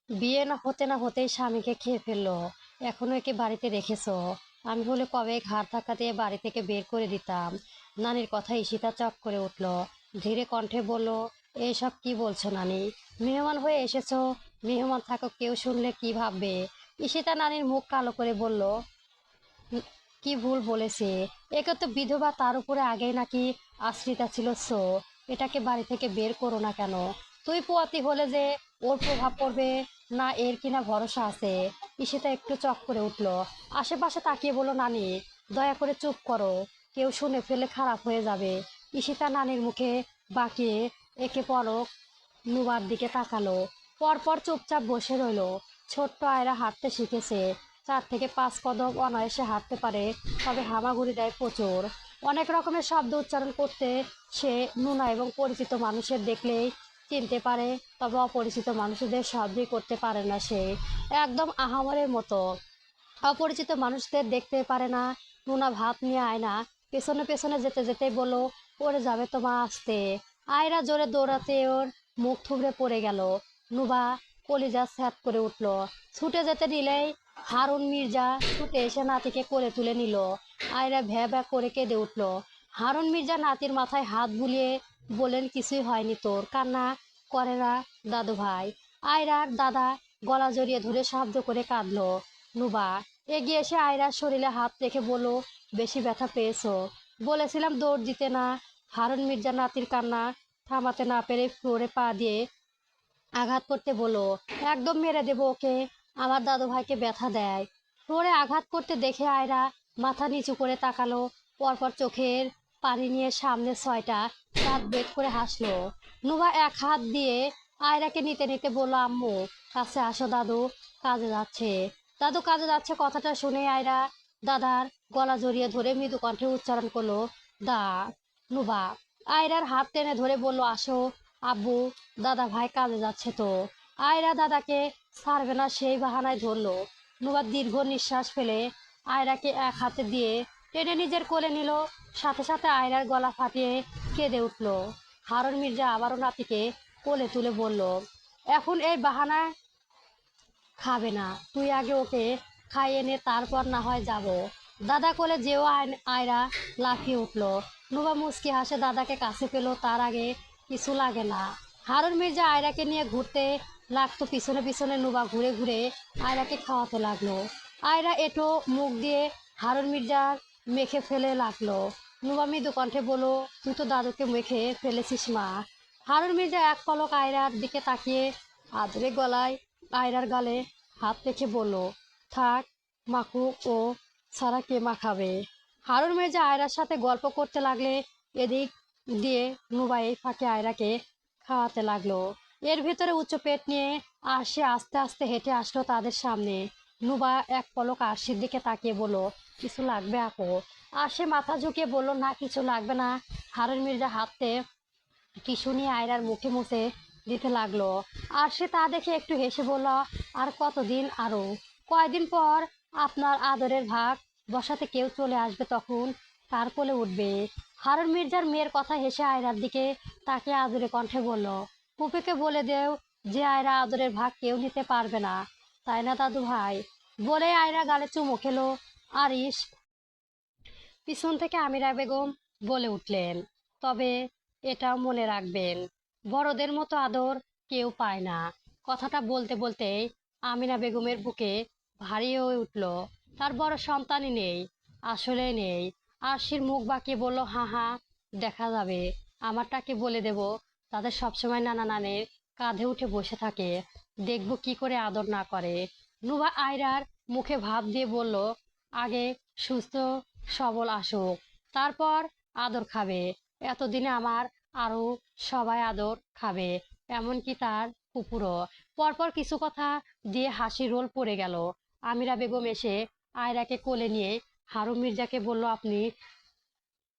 বিয়ে না হতেই স্বামীকে খেয়ে ফেললো, এখনো একে বাড়িতে রেখেছো? আমি হলে কবে ঘাড় ধাক্কা দিয়ে বাড়ি থেকে বের করে দিতাম। নানির কথা ঈশিতা চক করে উঠল, ধীরে কণ্ঠে বলল, এইসব কি বলছো নানি? মেহমান হয়ে এসেছো, মেহমান থাকো, কেউ শুনলে কি ভাববে? ঈশিতা নানির মুখ কালো করে বলল, কি ভুল বলেছে? একে তো বিধবা, তার উপরে আগেই নাকি আশ্রিতা ছিল। সো এটাকে বাড়ি থেকে বের করো না কেন? তুই পোয়াতি হলে যে ওর প্রভাব পড়বে না, এর কিনা ভরসা আছে? ঈশিতা একটু চক করে উঠল, আশেপাশে তাকিয়ে বলল, নানি দয়া করে চুপ করো, কেউ শুনে ফেলে খারাপ হয়ে যাবে। ঈশিতা নানির মুখে বাঁকিয়ে একে পলক নুবার দিকে তাকালো, পরপর চুপচাপ বসে রইল। ছোট্ট আয়রা হাঁটতে শিখেছে, 4 থেকে 5 কদম অনায়াসে হাঁটতে পারে, তবে হামাগুড়ি দেয় প্রচুর। অনেক রকমের শব্দ উচ্চারণ করতে সে নুনা এবং পরিচিত মানুষের দেখলেই চিনতে পারে, তবে অপরিচিত মানুষদের শব্দই করতে পারে না সে, একদম আহামরের মতো। অপরিচিত মানুষদের দেখতে পারে না। নুনা ভাত নিয়ে আয়না পেছনে পেছনে যেতে যেতেই বলল, পড়ে যাবে তো মা, আসতে। আয়রা জোরে দৌড়াতে ওর মুখ থুবড়ে পড়ে গেল। নুবা কলিজা স্যাঁত করে উঠল, ছুটে যেতে নিলেই হারুন মির্জা ছুটে এসে নাতিকে কোলে তুলে নিল। আয়রা ভ্যা ভ্যা করে কেঁদে উঠল। হারুন মির্জা নাতির মাথায় হাত বুলিয়ে বলেন, কিছুই হয়নি তোর, কান্না করে না দাদু ভাই। আয়রার দাদা গলা জড়িয়ে ধরে শব্দ করে কাঁদলো। নুবা এগিয়ে এসে আয়রার শরীরে হাত রেখে বলল, বেশি ব্যথা পেয়েছো? বলেছিলাম দৌড় দিতে না। হারুন মির্জা নাতির কান্না থামাতে না পেরে ফ্লোরে পা দিয়ে আঘাত করতে বলল, একদম মেরে দেবো ওকে, আমার দাদু ভাইকে ব্যথা দেয়। ফ্লোরে আঘাত করতে দেখে আয়রা মাথা নিচু করে তাকালো, পরপর চোখের পানি নিয়ে সামনে 6টা দাঁত বের করে হাসলো। নুবা এক হাত দিয়ে আয়রাকে নিতে নিতে বলল, আম্মু কাছে আসো, দাদু কাজে যাচ্ছে। দাদু কাজে যাচ্ছে কথাটা শুনে আয়রা দাদার গলা জড়িয়ে ধরে মৃদু কণ্ঠে উচ্চারণ করলো, দা। নুবা আয়রার হাত টেনে ধরে বলল, আসো আব্বু, দাদা ভাই কাজে যাচ্ছে তো। আয়রা দাদাকে ছাড়বে না সেই বাহানায় ধরলো। নুবা দীর্ঘ নিঃশ্বাস ফেলে আয়রাকে এক হাতে দিয়ে টেনে নিজের কোলে নিল। সাথে সাথে আয়রার গলা ফাটিয়ে কেঁদে উঠল। হারুন মির্জা আবারও নাতিকে কোলে তুলে বলল, এখন এই বাহানা খাবে না, তুই আগে ওকে খাইয়ে নে, তারপর না হয় যাব। দাদা কোলে যেও আয়রা লাফিয়ে উঠল। নুবা মুচকি হাসে দাদাকে কাছে পেল, তার আগে কিছু লাগে না। হারুন মির্জা আয়রাকে নিয়ে ঘুরতে লাগতো পিছনে পিছনে, নুবা ঘুরে ঘুরে আয়রাকে খাওয়াতে লাগলো। আয়রা এটো মুখ দিয়ে হারুন মির্জার মেখে ফেলে লাগলো। নুবা মৃদু কণ্ঠে বলল, তুই তো দাদুকে মেখে ফেলেছিস মা। হারুন মির্জা এক পলক আয়রার দিকে তাকিয়ে আদরে গলায় আয়রার গালে হাত রেখে বলল, থাক মাখুক, ও ছাড়া কে মাখাবে? হারুন মির্জা আয়রার সাথে গল্প করতে লাগলে এদিক দিয়ে নুবা এই ফাঁকে আয়রাকে খাওয়াতে লাগলো। এর ভিতরে উচ্চ পেট নিয়ে আরশি আস্তে আস্তে হেঁটে আসলো তাদের সামনে। নুবা এক পলক আরশির দিকে তাকিয়ে বলল, কিছু লাগবে আপু? আরশি মাথা ঝুঁকিয়ে বলল, না কিছু লাগবে না। হারুন মির্জা হাতে টিস্যু নিয়ে আয়রার মুখে মুছে দিতে লাগলো। আর সে তা দেখে একটু হেসে বলল, আর কতদিন, আরো কয়দিন পর আপনার আদরের ভাগ বসাতে কেউ চলে আসবে, তখন কার কোলে উঠবে? হারুন মির্জার মেয়ের কথা হেসে আয়রার দিকে তাকে আদরে কণ্ঠে বলল, ফুপিকে বলে দেও যে আয়রা আদরের ভাগ কেউ নিতে পারবে না, তাই না দাদু ভাই? বলে আয়রা গালে চুমু খেলো। আরিশ পিছন থেকে আমিরা বেগম বলে উঠলেন, তবে এটাও মনে রাখবেন, বড়দের মতো আদর কেউ পায় না। কথাটা বলতে বলতে আমিনা বেগমের বুকে ভারী হয়ে উঠল, তার বড় সন্তানই নেই, আসলে নেই। আরশির মুখ বাঁকিয়ে বলল, হ্যাঁ হ্যাঁ, দেখা যাবে। আমারটাকে বলে দেব তাদের সবসময় নানা নানের কাঁধে উঠে বসে থাকে, দেখব কি করে আদর না করে। নুবা আয়রার মুখে ভাব দিয়ে বলল, আগে সুস্থ সবল আসুক, তারপর আদর খাবে। এতদিনে আমার আরো সবাই আদর খাবে, এমনকি তার কুকুরও। পরপর কিছু কথা দিয়ে হাসি রোল পড়ে গেল। আমিরা বেগম এসে আয়রাকে কোলে নিয়ে হারুন মির্জাকে বলল, আপনি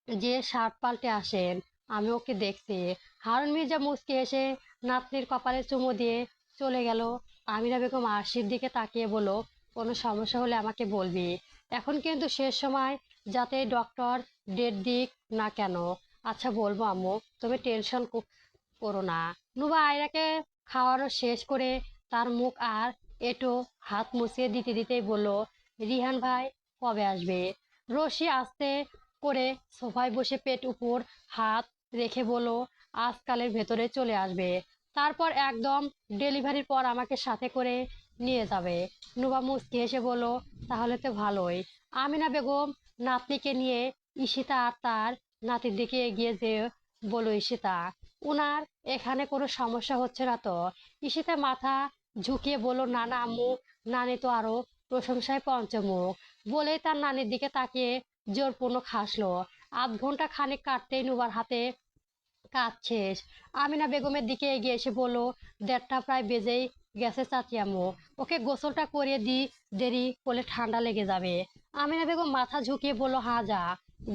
যে শার্ট পাল্টে আসেন, আমি ওকে দেখছি। হারুন মির্জা মুচকি এসে নাতনির কপালে চুমু দিয়ে চলে গেল। আমিরা বেগম আরশির দিকে তাকিয়ে বলল, কোনো সমস্যা হলে আমাকে বলবি, এখন কিন্তু শেষ সময়, যাতে ডক্টর ডেট দিক না কেন। আচ্ছা বলবো আম্মু, তবে টেনশন করো না। নুবা আয়রাকে খাওয়ানো শেষ করে তার মুখ আর এটো হাত মুছিয়ে দিতে দিতেই বলল, রিহান ভাই কবে আসবে? রশি আস্তে করে সোফায় বসে পেট উপর হাত রেখে বলল, আজকালের ভেতরে চলে আসবে। তারপর একদম ডেলিভারির পর আমাকে সাথে করে নিয়ে যাবে। নুবা মুচকি হেসে বলল, তাহলে তো ভালোই। আমিনা বেগম নাতনিকে নিয়ে ঈশিতা আর তার নাতির দিকে এগিয়ে যেয়ে বলল, ঈশিতা, উনার এখানে কোনো সমস্যা হচ্ছে না তো? ঈশিতা মাথা ঝুঁকিয়ে বলল, না না আম্মু। নানি তো আরো প্রশংসায় পঞ্চমুখ। বলেই তার নানির দিকে তাকিয়ে জোরপূর্বক হাসলো। আধ ঘন্টা খানিক কাটতেই নুবার হাতে কাজ শেষ। আমিনা বেগমের দিকে এগিয়ে এসে বলল, দেড়টা প্রায় বেজেই গেছে চাচি আম্মু, ওকে গোসলটা করিয়ে দি, দেরি করলে ঠান্ডা লেগে যাবে। আমিনা বেগম মাথা ঝুঁকিয়ে বলল, হ্যাঁ যা,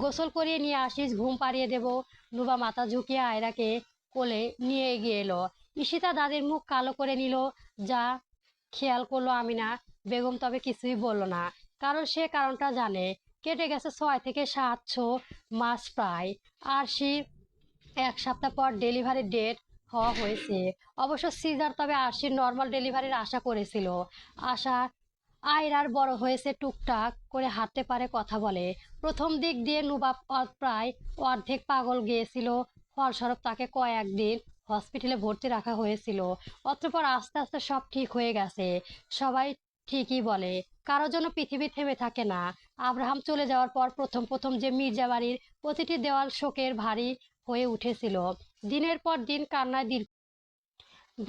গোসল করিয়ে নিয়ে আসিস, ঘুম পাড়িয়ে দেবো। নুবা মাথা ঝুঁকিয়ে আয়রাকে কোলে নিয়ে এগিয়ে এলো। ঈশিতা দাদির মুখ কালো করে নিল, যা খেয়াল করলো আমিনা বেগম, তবে কিছুই বলল না, কারণ সে কারণটা জানে। কেটে গেছে 6 থেকে 700 মাস প্রায়। আর সে 1 সপ্তাহ পর ডেলিভারির ডেট হওয়া হয়েছে। অবশ্য সিজার, তবে আরশির নর্মাল ডেলিভারির আশা করেছিল। আশা আয়রার বড় হয়েছে, টুকটাক করে হাঁটতে পারে, কথা বলে। প্রথম দিক দিয়ে নুবা প্রায় অর্ধেক পাগল গিয়েছিল। ফলস্বরূপ তাকে কয়েকদিন হসপিটালে ভর্তি রাখা হয়েছিল। অতঃপর আস্তে আস্তে সব ঠিক হয়ে গেছে। সবাই ঠিকই বলে, কারোর জন্য পৃথিবী থেমে থাকে না। আব্রাহাম চলে যাওয়ার পর প্রথম প্রথম যে মির্জা বাড়ির প্রতিটি দেওয়াল শোকের ভারী হয়ে উঠেছিল। দিনের পর দিন কান্নায় দীর্ঘ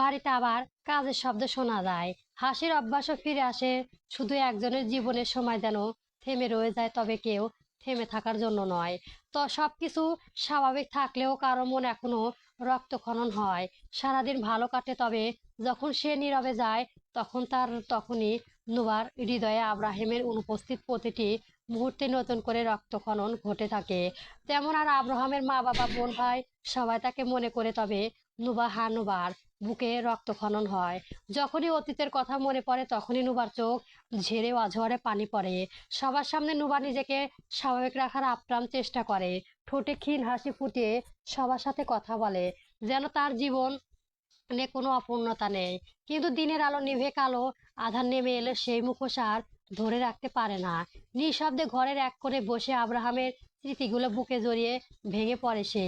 বাড়িতে আবার কাজের শব্দ শোনা যায়। হাসির অভ্যাসও ফিরে আসে। শুধু একজনের জীবনের সময় যেন থেমে রয়ে যায়, তবে কেউ থেমে থাকার জন্য নয়। তো সবকিছু স্বাভাবিক থাকলেও কারো মন এখনো রক্তক্ষরণ হয়। সারাদিন ভালো কাটে, তবে যখন সে নীরবে যায় তখনই নুবার হৃদয়ে আব্রাহিমের অনুপস্থিত প্রতিটি মুহূর্তে নতুন করে রক্তক্ষরণ ঘটে থাকে। তেমন আর আব্রাহামের মা বাবা বোন ভাই সবাই তাকে মনে করে, তবে নুবা হানুবার বুকে রক্তক্ষরণ হয়। যখনই অতীতের কথা মনে পড়ে তখনই নুবার চোখ ঝেড়ে অঝরে পানি পড়ে। সবার সামনে নুবা নিজেকে স্বাভাবিক রাখার আপ্রাণ চেষ্টা করে। ঠোঁটে ক্ষীণ হাসি ফুটিয়ে সবার সাথে কথা বলে, যেন তার জীবন কোনো অপূর্ণতা নেই। কিন্তু দিনের আলো নিভে কালো আধার নেমে এলে সেই মুখোশ আর ধরে রাখতে পারে না। নিঃশব্দে ঘরের এক কোণে বসে আব্রাহামের স্মৃতিগুলো বুকে জড়িয়ে ভেঙে পড়ে সে।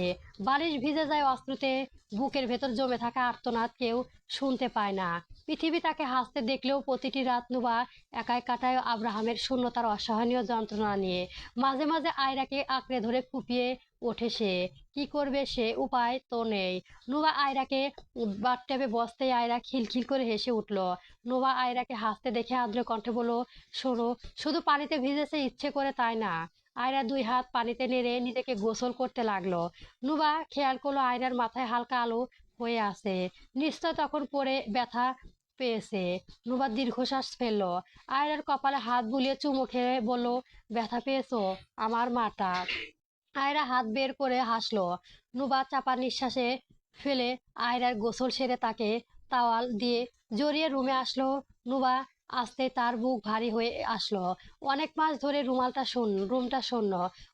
বালিশ ভিজে যায় অশ্রুতে, বুকের ভেতর জমে থাকা আর্তনাদ কেউ শুনতে পায় না। পৃথিবী তাকে হাসতে দেখলেও প্রতিটি রাত নুবা একাই কাটায় আব্রাহামের শূন্যতার অসহনীয় যন্ত্রণা নিয়ে। মাঝে মাঝে আয়রাকে আঁকড়ে ধরে ফুপিয়ে ওঠে সে। কি করবে সে? উপায় তো নেই। নুবা আয়রাকে বাথটবে বসতেই আয়রা খিলখিল করে হেসে উঠল। নুবা আয়রাকে হাসতে দেখে আদ্র কণ্ঠে বলল, শোনো, শুধু পানিতে ভিজেছে ইচ্ছে করে তাই না। আয়রা 2 হাত পানিতে নেড়ে নিজেকে গোসল করতে লাগলো। নুবা খেয়াল করলো আয়রার মাথায় হালকা আলো হয়ে আছে। নিশ্চয় তখন পরে ব্যথা পেয়েছে। নুবা দীর্ঘশ্বাস ফেললো। আয়রার কপালে হাত বুলিয়ে চুমু খেয়ে বলল, ব্যথা পেয়েছো আমার মাটা? আয়রা হাত বের করে হাসলো। নুবা চাপা নিঃশ্বাসে ফেলে আয়রার গোসল সেরে তাকে তাওয়াল দিয়ে জড়িয়ে রুমে আসলো। নুবা আসতে তার বুক ভারী হয়ে আসলো। অনেক মাস ধরে রুমটা শূন্য।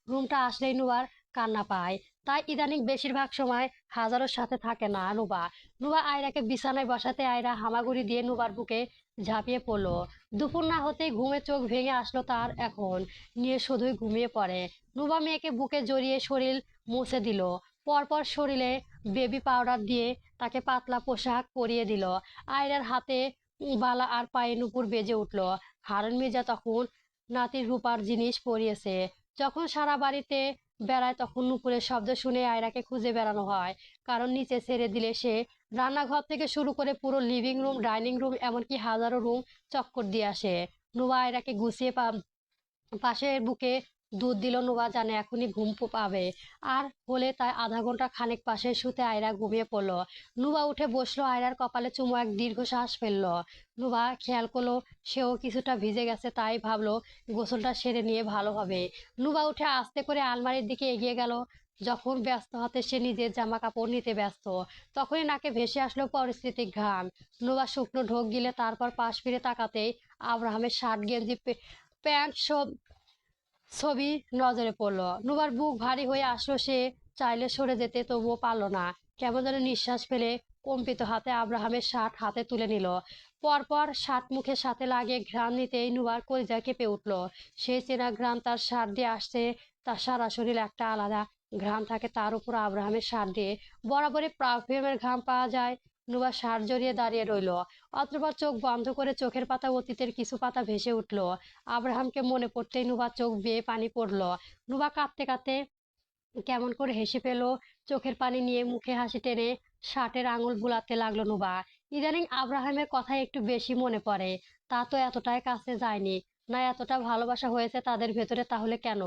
রুমটা আসলেই নুবার কান্না পায়। তাই ইদানিং বেশিরভাগ সময় হাজারোর সাথে থাকে না নুবা। নুবা আয়রাকে বিছানায় বসাতে আয়রা হামাগুড়ি দিয়ে নুবার বুকে ঝাঁপিয়ে পড়লো। দুপুর না হতেই ঘুমে চোখ ভেঙে আসলো তার। এখন নিয়ে শুধুই ঘুমিয়ে পড়ে। নুবা মেয়েকে বুকে জড়িয়ে শরীর মুছে দিল। পরপর শরীরে বেবি পাউডার দিয়ে তাকে পাতলা পোশাক পরিয়ে দিল। আয়রার হাতে বালা আর পায়ে নুপুর বেজে উঠল। হারুন মির্জা তখন নাতির রূপার জিনিস পরিয়েছে। যখন সারা বাড়িতে বেড়ায় তখন নুপুরের শব্দ শুনে আয়রাকে খুঁজে বেড়ানো হয়, কারণ নিচে ছেড়ে দিলে সে রান্নাঘর থেকে শুরু করে পুরো লিভিং রুম, ডাইনিং রুম, এমনকি হাজারো রুম চক্কর দিয়ে আসে। নুবা আয়রাকে গুছিয়ে পাশের বুকে দুধ দিল। নুবা জানে এখনই ঘুম পাবে। আর হলে তাই আধা ঘন্টা খানেক পাশে শুতে আয়রা ঘুমিয়ে পড়লো। নুবা উঠে বসলো। আয়রার কপালে চুমু, এক দীর্ঘশ্বাস ফেললো। নুবা খেয়াল করলো সেও কিছুটা ভিজে গেছে, তাই ভাবলো গোসলটা সেরে নিয়ে ভালো হবে। নুবা উঠে আস্তে করে আলমারির দিকে এগিয়ে গেল। যখন ব্যস্ত হাতে সে নিজের জামা কাপড় নিতে ব্যস্ত, তখনই নাকে ভেসে আসলো পরিস্থিতিক ঘ্রাণ। নুবা শুকনো ঢোক গিলে তারপর পাশ ফিরে তাকাতেই আব্রাহামের শার্ট, গেঞ্জি, প্যান্ট সব ছবি নজরে পড়লো। নুবার বুক ভারী হয়ে আসলো। সে চাইলে সরে যেতে, তবুও পারলো না। কেমন যেন নিঃশ্বাস ফেলে কম্পিত হাতে আব্রাহামের শার্ট হাতে তুলে নিল। পরপর সাত মুখের সাথে লাগে ঘ্রাণ নিতেই নুবার কলিজা কেঁপে উঠল। সেই চেনা ঘ্রাণ তার সার দিয়ে আসছে, তার সারা শরীর একটা আলাদা ঘ্রাণ থাকে, তার উপর আব্রাহামের সার দিয়ে বরাবরই পারফিউমের ঘ্রাণ পাওয়া যায়। নুবা সার জড়িয়ে দাঁড়িয়ে রইল। অতঃপর চোখ বন্ধ করে চোখের পাতা অতীতের কিছু পাতা ভেসে উঠল। আব্রাহামকে মনে পড়তেই নুবার চোখ বেয়ে পানি পড়ল। নুবা কাঁদতে কাঁদতে কেমন করে হেসে পেল। চোখের পানি নিয়ে মুখে হাসি টেনে শার্টের আঙুল বুলাতে লাগলো নুবা। ইদানিং আব্রাহামের কথা একটু বেশি মনে পড়ে। তা তো এতটাই কাছে যায়নি, না এতটা ভালোবাসা হয়েছে তাদের ভেতরে, তাহলে কেন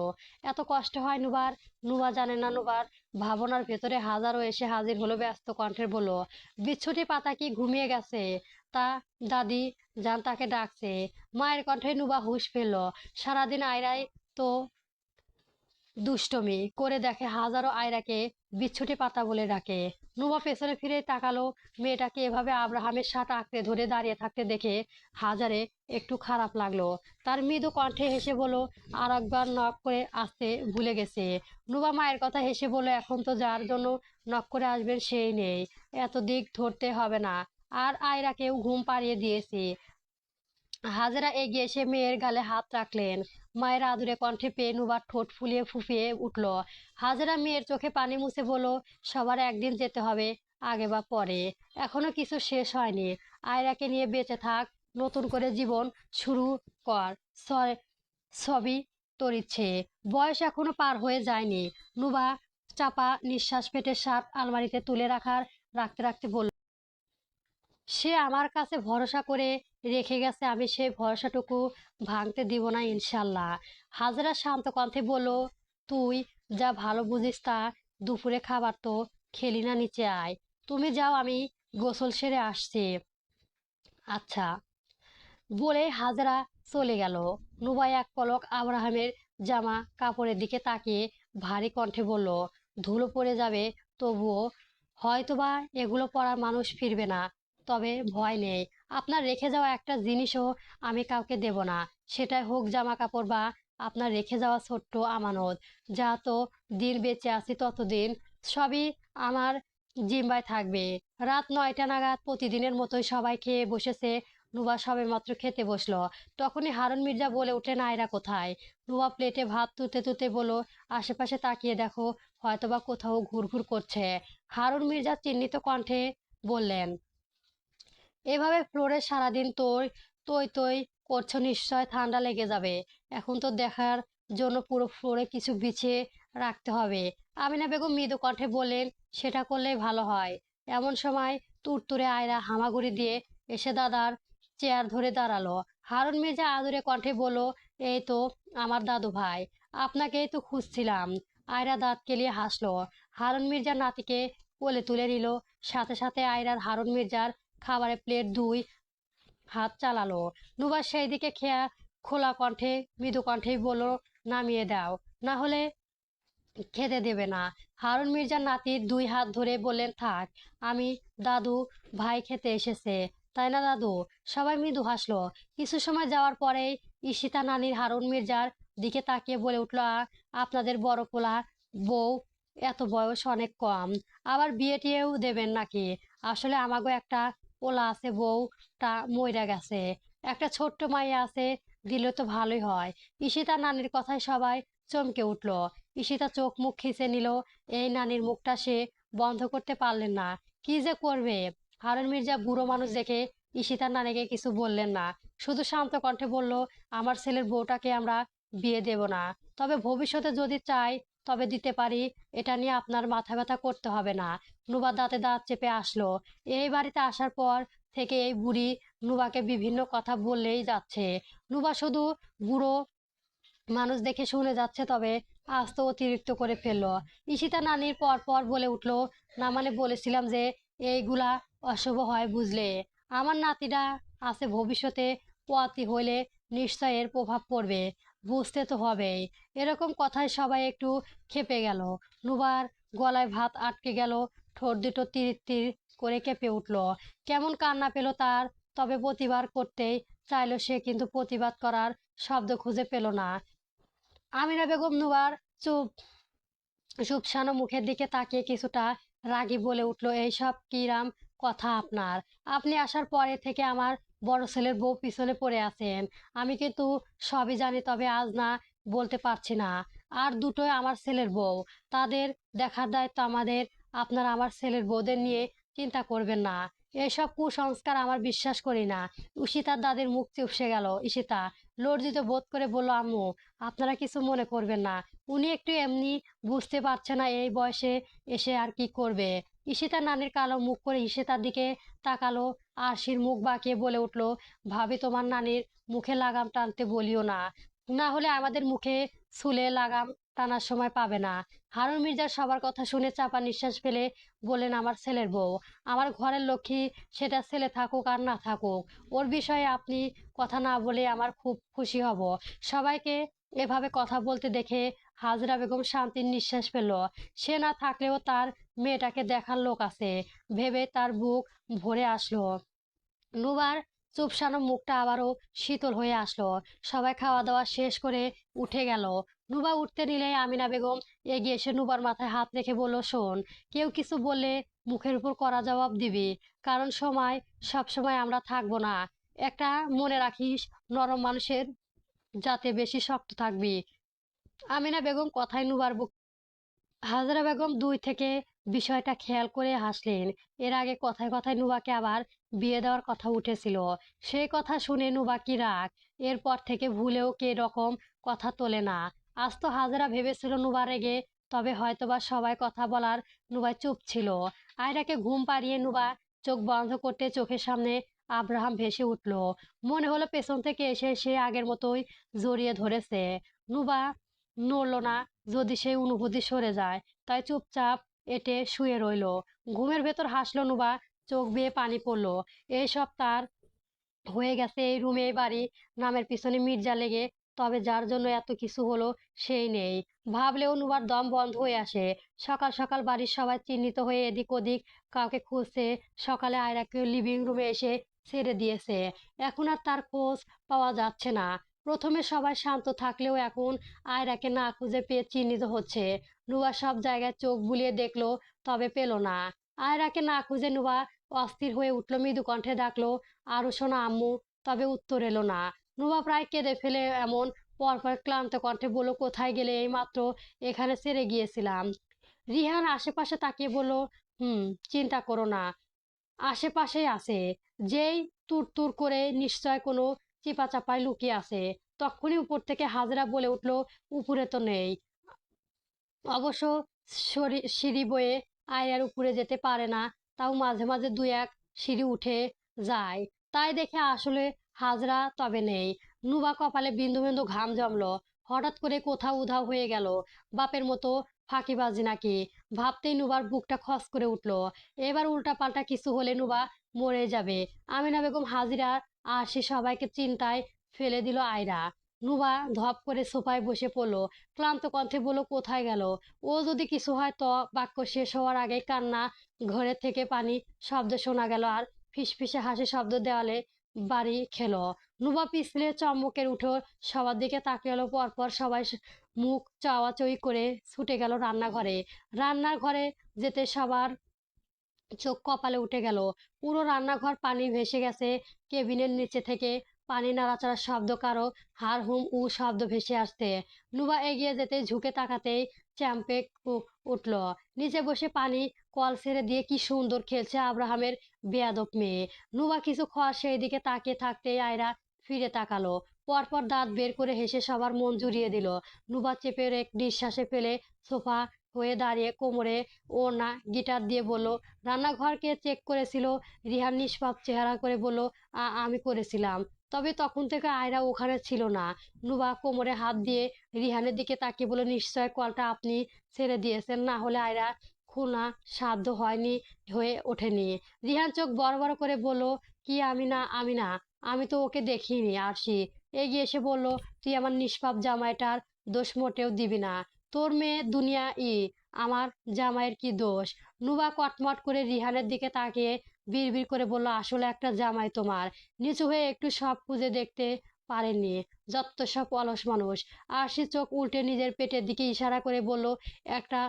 এত কষ্ট হয় নুবার? নুবা জানে না। নুবার ভাবনার ভেতরে হাজারো এসে হাজির হলো ব্যস্ত কণ্ঠের বলল, বিচ্ছুটি পাতা কি ঘুমিয়ে গেছে? তা দাদি যান তাকে ডাকছে। মায়ের কণ্ঠে নুবা হুঁশ ফেলল। সারাদিন আয়রাই তো দুষ্টমি করে দেখে, হাজারো আয়রাকে বিচ্ছুটি পাতা বলে ডাকে। নুবা পেছনে ফিরে তাকালো। মেয়েটাকে এভাবে আব্রাহামের সাথে আঁকড়ে ধরে দাঁড়িয়ে থাকতে দেখে হাজারে একটু খারাপ লাগলো। তার মৃদু কণ্ঠে হেসে বলল, আর একবার নক করে আসতে ভুলে গেছে। নুবা মায়ের কথা হেসে বলল, এখন তো যার জন্য নক করে আসবেন সেই নেই, এত দিক ধরতে হবে না। আর আয়রাকেও ঘুম পাড়িয়ে দিয়েছি। হাজেরা এগিয়ে এসে মেয়ের গালে হাত রাখলেন। মায়ের আদুরে কণ্ঠে পেয়ে নুবার ঠোঁট ফুলিয়ে ফুফিয়ে উঠল। হাজেরা মেয়ের চোখে পানি মুছে বলল, সবার একদিন যেতে হবে, আগে বা পরে। এখনো কিছু শেষ হয়নি। আয়রাকে নিয়ে বেঁচে থাক, নতুন করে জীবন শুরু কর। সবই তোর ইচ্ছে। বয়স এখনো পার হয়ে যায়নি। নুবা চাপা নিঃশ্বাস ফেটে শার্ট আলমারিতে তুলে রাখতে রাখতে বলল, সে আমার কাছে ভরসা করে রেখে গেছে, আমি সেই ভরসাটুকু ভাঙতে দিব না ইনশাল্লাহ। হাজরা শান্ত কণ্ঠে বলল, তুই যা ভালো বুঝিস তা। দুপুরে খাবার তো খেলি না, নিচে আয়। তুমি যাও, আমি গোসল সেরে আসছি। আচ্ছা বলে হাজরা চলে গেল। নুবাই এক পলক আব্রাহামের জামা কাপড়ের দিকে তাকিয়ে ভারী কণ্ঠে বলল, ধুলো পড়ে যাবে, তবুও হয়তোবা এগুলো পরার মানুষ ফিরবে না। তবে ভয় নেই, আপনার রেখে যাওয়া একটা জিনিসও আমি কাউকে দেব না। সেটাই হোক জামা কাপড় বা আপনার রেখে যাওয়া ছোট্ট আমানত। যা তো দিন বেঁচে আছি ততদিন সবই আমার জিম্বায় থাকবে। রাত 9টা নাগাদ প্রতিদিনের মতোই সবাই খেয়ে বসেছে। নুবা সবেমাত্র খেতে বসলো, তখনই হারুন মির্জা বলে উঠলেন, আয়রা কোথায়? নুবা প্লেটে ভাত তুলতে তুলতে বলল, আশেপাশে তাকিয়ে দেখো, হয়তোবা কোথাও ঘুরঘুর করছে। হারুন মির্জা চিহ্নিত কণ্ঠে বললেন, এভাবে ফ্লোরে সারাদিন তৈ তৈ করছো, নিশ্চয় ঠান্ডা লেগে যাবে। এখন তো দেখার জন্য পুরো ফ্লোরে কিছু বিছিয়ে রাখতে হবে। আমিনা বেগম মৃদু কণ্ঠে বললেন, সেটা করলেই ভালো হয়। এমন সময় তুরতুরে আয়রা হামাগুড়ি দিয়ে এসে দাদার চেয়ার ধরে দাঁড়ালো। হারুন মির্জা আদুরে কণ্ঠে বলল, এই তো আমার দাদু ভাই, আপনাকেই তো খুঁজছিলাম। আয়রা দাঁত কেলিয়ে হাসলো। হারুন মির্জার নাতিকে কোলে তুলে নিল। সাথে সাথে আয়রার হারুন মির্জার খাবারের প্লেট দুই হাত চালালো। নুবা সেই দিকে খেয়া খোলা কণ্ঠে মৃদু কণ্ঠেই বলল, নামিয়ে দাও, না হলে খেতে দেবে না। হারুন মির্জার নাতির দুই হাত ধরে বললেন, থাক, আমি দাদু ভাই খেতে এসেছে, তাই না দাদু? সবাই মৃদু হাসলো। কিছু সময় যাওয়ার পরেই ঈশিতা নানির হারুন মির্জার দিকে তাকিয়ে বলে উঠল, আপনাদের বড় পোলা বউ এত বয়স অনেক কম, আবার বিয়ে টিয়েও দেবেন নাকি? আসলে আমাগো একটা পোলা আছে, বউটা মইরা গেছে, একটা ছোট্ট মাইয়া আছে, দিলে তো ভালোই হয়। ঈশিতা নানির কথায় সবাই চমকে উঠল। ঈশিতা চোখ মুখ খিঁচে নিল। এই নানির মুখটা সে বন্ধ করতে পারলেন না। কি যে করবে? হারুন মির্জা বুড়ো মানুষ দেখে ঈশিতার নানিকে কিছু বললেন না, শুধু শান্ত কণ্ঠে বলল, আমার ছেলের বউটাকে আমরা বিয়ে দেব না, তবে ভবিষ্যতে যদি চাই তবে দিতে পারি, এটা নিয়ে আপনার মাথা ব্যথা করতে হবে না। নুবা দাঁতে দাঁত চেপে আসলো। এই বাড়িতে আসার পর থেকে এই বুড়ি নুবাকে বিভিন্ন কথা বললেই যাচ্ছে। নুবা শুধু বুড়ো মানুষ দেখে শুনে যাচ্ছে, তবে আজ তো অতিরিক্ত করে ফেললো। ঈশিতা নানির পর পর বলে উঠলো, না মানে বলেছিলাম যে এইগুলা অশুভ হয় বুঝলে। আমার নাতিরা আছে, ভবিষ্যতে পোয়াতি হইলে নিশ্চয় এর প্রভাব পড়বে, বুঝতে তো হবেই। এরকম কথায় সবাই একটু ক্ষেপে গেল। নুবার গলায় ভাত আটকে গেল, ঠোঁট দুটো তীর তীর করে কেঁপে উঠলো। কেমন কান্না পেল তার। তবে প্রতিবাদ করতেই চাইলো সে, কিন্তু প্রতিবাদ করার শব্দ খুঁজে পেল না। আমিনা বেগম নুবার চুপ সুপসানো মুখের দিকে তাকিয়ে কিছুটা রাগী বলে উঠল, এইসব কিরাম কথা আপনার? আপনি আসার পরে থেকে আমার বড় ছেলের বউ পিছনে পড়ে আছেন। আমি কিন্তু সবই জানি, তবে আজ না বলতে পারছি না। আর দুটোই আমার ছেলের বউ, তাদের দেখার দায়িত্ব আমাদের। আপনারা আমার ছেলের বউদের নিয়ে চিন্তা করবেন না। এসব কুসংস্কার আমার বিশ্বাস করি না। ঈশিতার দাদির মুখ চুপসে গেল। ঈশিতা লজ্জিত বোধ করে বলল, আম্মু আপনারা কিছু মনে করবেন না, উনি একটু এমনি, বুঝতে পারছে না এই বয়সে এসে আর কি করবে। ঈশিতার নানির কালো মুখ করে ঈশিতার দিকে তাকালো। আরশির মুখ বাঁকিয়ে বলে উঠল, ভাবি তোমার নানির মুখে লাগাম টানতে বলিও না, না হলে আমাদের মুখে ছুলে লাগাম টানার সময় পাবে না। হারুন মির্জার সবার কথা শুনে চাপা নিঃশ্বাস ফেলে বললেন, আমার ছেলের বউ আমার ঘরের লক্ষ্মী, সেটা ছেলে থাকুক আর না থাকুক, ওর বিষয়ে আপনি কথা না বলে আমার খুব খুশি হব। সবাইকে এভাবে কথা বলতে দেখে হাজরা বেগম শান্তির নিঃশ্বাস ফেলল। সে না থাকলেও তার মেয়েটাকে দেখার লোক আছে ভেবে তার বুক ভরে আসলো। নুবার চুপসানো মুখটা আবারও শীতল হয়ে আসলো। সবাই খাওয়া দাওয়া শেষ করে উঠে গেল। নুবা উঠতে নিলে আমিনা বেগম এগিয়ে এসে নুবার মাথায় হাত রেখে বলল, শোন, কেউ কিছু বললে মুখের উপর কড়া জবাব দিবি, কারণ সব সময় আমরা থাকবো না। একটা মনে রাখিস, নরম মানুষের যাতে বেশি শক্ত থাকবি। আমিনা বেগম কথায় নুবার বুক। হাজরা বেগম দুই থেকে বিষয়টা খেয়াল করে হাসলেন। এর আগে কথায় কথায় নুবাকে আবার বিয়ে দেওয়ার কথা উঠেছিল। সেই কথা শুনে নুবা কি রাগ, এরপর থেকে ভুলেও কে রকম কথা তোলে না। আজ তো হাজরা ভেবেছিল নুবা রেগে, তবে হয়তোবা সবাই কথা বলার নুবাই চুপ ছিল। আয়রাকে ঘুম পাড়িয়ে নুবা চোখ বন্ধ করতে চোখের সামনে আব্রাহাম ভেসে উঠল। মনে হলো পেছন থেকে এসে সে আগের মতোই জড়িয়ে ধরেছে। নুবা নড়ল না, যদি সেই অনুভূতি সরে যায়। তাই চুপচাপ এঁটে শুয়ে রইল। ঘুমের ভেতর হাসলো নুবা, চোখ বেয়ে পানি পড়লো। এইসব তার হয়ে গেছে এই রুমে, এই বাড়ি নামের পিছনে মির্জা লেগে, তবে যার জন্য এত কিছু হলো সেই নেই। ভাবলেও নুবার দম বন্ধ হয়ে আসে। সকাল সকাল বাড়ির সবাই চিহ্নিত হয়ে এদিক ওদিক কাউকে খুঁজছে। সকালে আয়রাকে লিভিং রুমে এসে ছেড়ে দিয়েছে। এখন আর তার খোঁজ পাওয়া যাচ্ছে না। প্রথমে সবাই শান্ত থাকলেও এখন আয়রাকে না খুঁজে পেয়ে চিহ্নিত হচ্ছে। নুবা সব জায়গায় চোখ বুলিয়ে দেখলো, তবে পেল না। আয়রাকে না খুঁজে নুবা অস্থির হয়ে উঠলো, মৃদু কণ্ঠে ডাকলো, আরো শোনা আম্মু, তবে উত্তর এলো না। নুবা প্রায় কেঁদে ফেলে এমন পরপর ক্লান্ত কণ্ঠে বলল, কোথায় গেলে? এই মাত্র এখানে ছেড়ে গিয়েছিলাম। রিহান আশেপাশে তাকিয়ে বলল, হুম, চিন্তা করো না, আশেপাশেই আছে। যেই তুর তুর করে নিশ্চয় কোনো চিপা চাপায় লুকিয়ে আছে। তখনই উপর থেকে হাজরা বলে উঠল, উপরে তো নেই। অবশ্য সিঁড়ি বয়ে আয়রার উপরে যেতে পারে না, তাও মাঝে মাঝে দুই এক সিঁড়ি উঠে যায়। তাই দেখে আসলে হাজরা তবে নেই। নুবা কপালে বিন্দু বিন্দু ঘাম জমলো। হঠাৎ করে কোথাও উধাও হয়ে গেল। বাপের মতো ফাঁকিবাজি নাকি, ভাবতেই নুবার বুকটা খস করে উঠলো। এবার উল্টা পাল্টা কিছু হলে নুবা মরে যাবে। আমিনা বেগম, হাজিরা আর সে সবাইকে চিন্তায় ফেলে দিল আয়রা। নুবা ধপ করে সোফায় বসে পড়লো। ক্লান্ত কণ্ঠে বলল, কোথায় গেল? ও যদি কিছু হয় তো? বাক্য শেষ হওয়ার আগে কান্না, ঘরে থেকে পানি শব্দ শোনা গেল, আর ফিসফিসে হাসি শব্দ দেওয়ালে বাড়ি খেলো। নুবা পিছলে চম্বকের উঠো সবার দিকে তাকিয়ে এলো। পরপর সবাই মুখ চাওয়াচই করে ছুটে গেল রান্নাঘরে। রান্নার ঘরে যেতে সবার চোখ কপালে উঠে গেল। পুরো রান্নাঘর পানি ভেসে গেছে। কেবিনের নিচে থেকে পানি নাড়াচাড়ার শব্দ, কারো হাড় হুম উ শব্দ ভেসে আসতে। নুবা এগিয়ে যেতে ঝুঁকে তাকাতেই চ্যাম্পে উঠল। নিচে বসে পানি কল ছেড়ে দিয়ে কি সুন্দর খেলছে আব্রাহামের বেয়াদব মেয়ে। নুবা কিছু খাওয়ার সেই দিকে তাকিয়ে থাকতেই আয়রা ফিরে তাকালো। পরপর দাঁত বের করে হেসে সবার মন জুড়িয়ে দিল। নুবা চেপে এক নিঃশ্বাসে ফেলে সোফা হয়ে দাঁড়িয়ে কোমরে ওড়না গিটার দিয়ে বলল, রান্নাঘরকে চেক করেছিল? রিহান নিষ্পাপ চেহারা করে বলল, আমি করেছিলাম। তবে তখন থেকে আয়রা ওখানে ছিল না। নুবা কোমরে হাত দিয়ে রিহানের দিকে তাকিয়ে বলল, নিশ্চয় কলটা আপনি ছেড়ে দিয়েছেন, না হলে আয়রা খুনা সাধ্য হয়ে ওঠেনি। রিহান চোখ বড় বড় করে বলল, কি? আমি না, আমি তো ওকে দেখিনি। আরশি এগিয়ে এসে বলল, তুই আমার নিষ্পাপ জামাইটার দোষ মোটেও দিবি না। তোর মেয়ে দুনিয়া আমার জামাইয়ের কি দোষ? নুবা কটমট করে রিহানের দিকে তাকিয়ে বিড়বিড় করে বলল, আসলে একটা জামাই তোমার নিচু হয়ে একটু সব খুঁজে দেখতে পারেননি। যত সব অলস মানুষ। আরশি চোখ উল্টে নিজের পেটের দিকে ইশারা করে বলল, একটা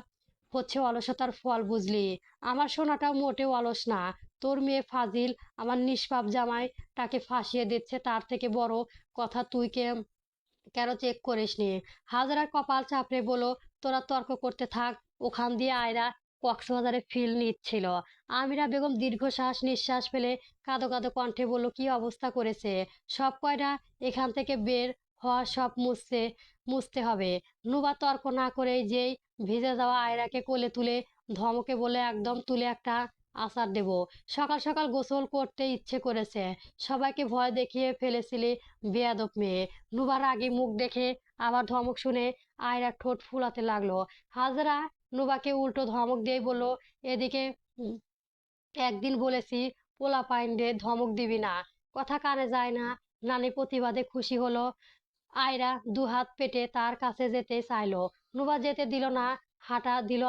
হচ্ছে অলসতার ফল, বুঝলি? আমার সোনাটাও মোটেও অলস না। তোর মেয়ে ফাজিল আমার নিষ্পাপ জামাই তাকে ফাঁসিয়ে দিচ্ছে, তার থেকে বড় কথা তুই কেন চেক করিসনি? হাজরার কপাল চাপড়ে বলো, তোরা তর্ক করতে থাক। ওখান দিয়ে আয়রা কক্সবাজারে ফিল নিচ্ছিল। আমিরা বেগম দীর্ঘশ্বাস নিঃশ্বাস ফেলে কাঁদো কাঁদো কণ্ঠে বলল, কি অবস্থা করেছে সব কয়টা, এখান থেকে বের হওয়া, সব মুছতে হবে। নুবা তর্ক না করেই যেই ভিজে যাওয়া আয়রাকে কোলে তুলে ধমকে বলে, একদম তুলে একটা আছাড় দেব। সকাল সকাল গোসল করতে ইচ্ছে করেছে, সবাইকে ভয় দেখিয়ে ফেলেছিলি বেয়াদব মেয়ে। নুবার আগে মুখ দেখে আবার ধমক শুনে আয়রা ঠোঁট ফুলাতে লাগলো। হাজরা নুবাকে উল্টো ধমক দিয়ে বলল, এদিকে উম, একদিন বলেছি পোলা পাইন্ডে ধমক দিবি না, কথা কানে যায় না। নানি প্রতিবাদে খুশি হলো। আয়রা দুহাত পেতে তার কাছে যেতে চাইলো, নুবা যেতে দিল না। হাঁটা দিল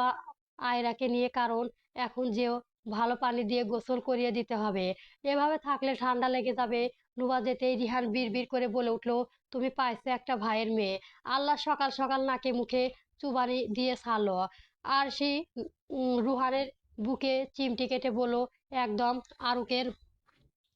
আয়রাকে নিয়ে, কারণ এখন যেও ভালো পানি দিয়ে গোসল করিয়ে দিতে হবে, এভাবে থাকলে ঠান্ডা লেগে যাবে। নুবা যেতেই রিহান বিড়বিড় করে বলে উঠলো, তুমি পাইছো একটা ভাইয়ের মেয়ে, আল্লাহ সকাল সকাল নাকে মুখে চুবানি দিয়ে ছাড়লো। আর সেই রুহানের বুকে চিমটি কেটে বলল, একদম আরুকের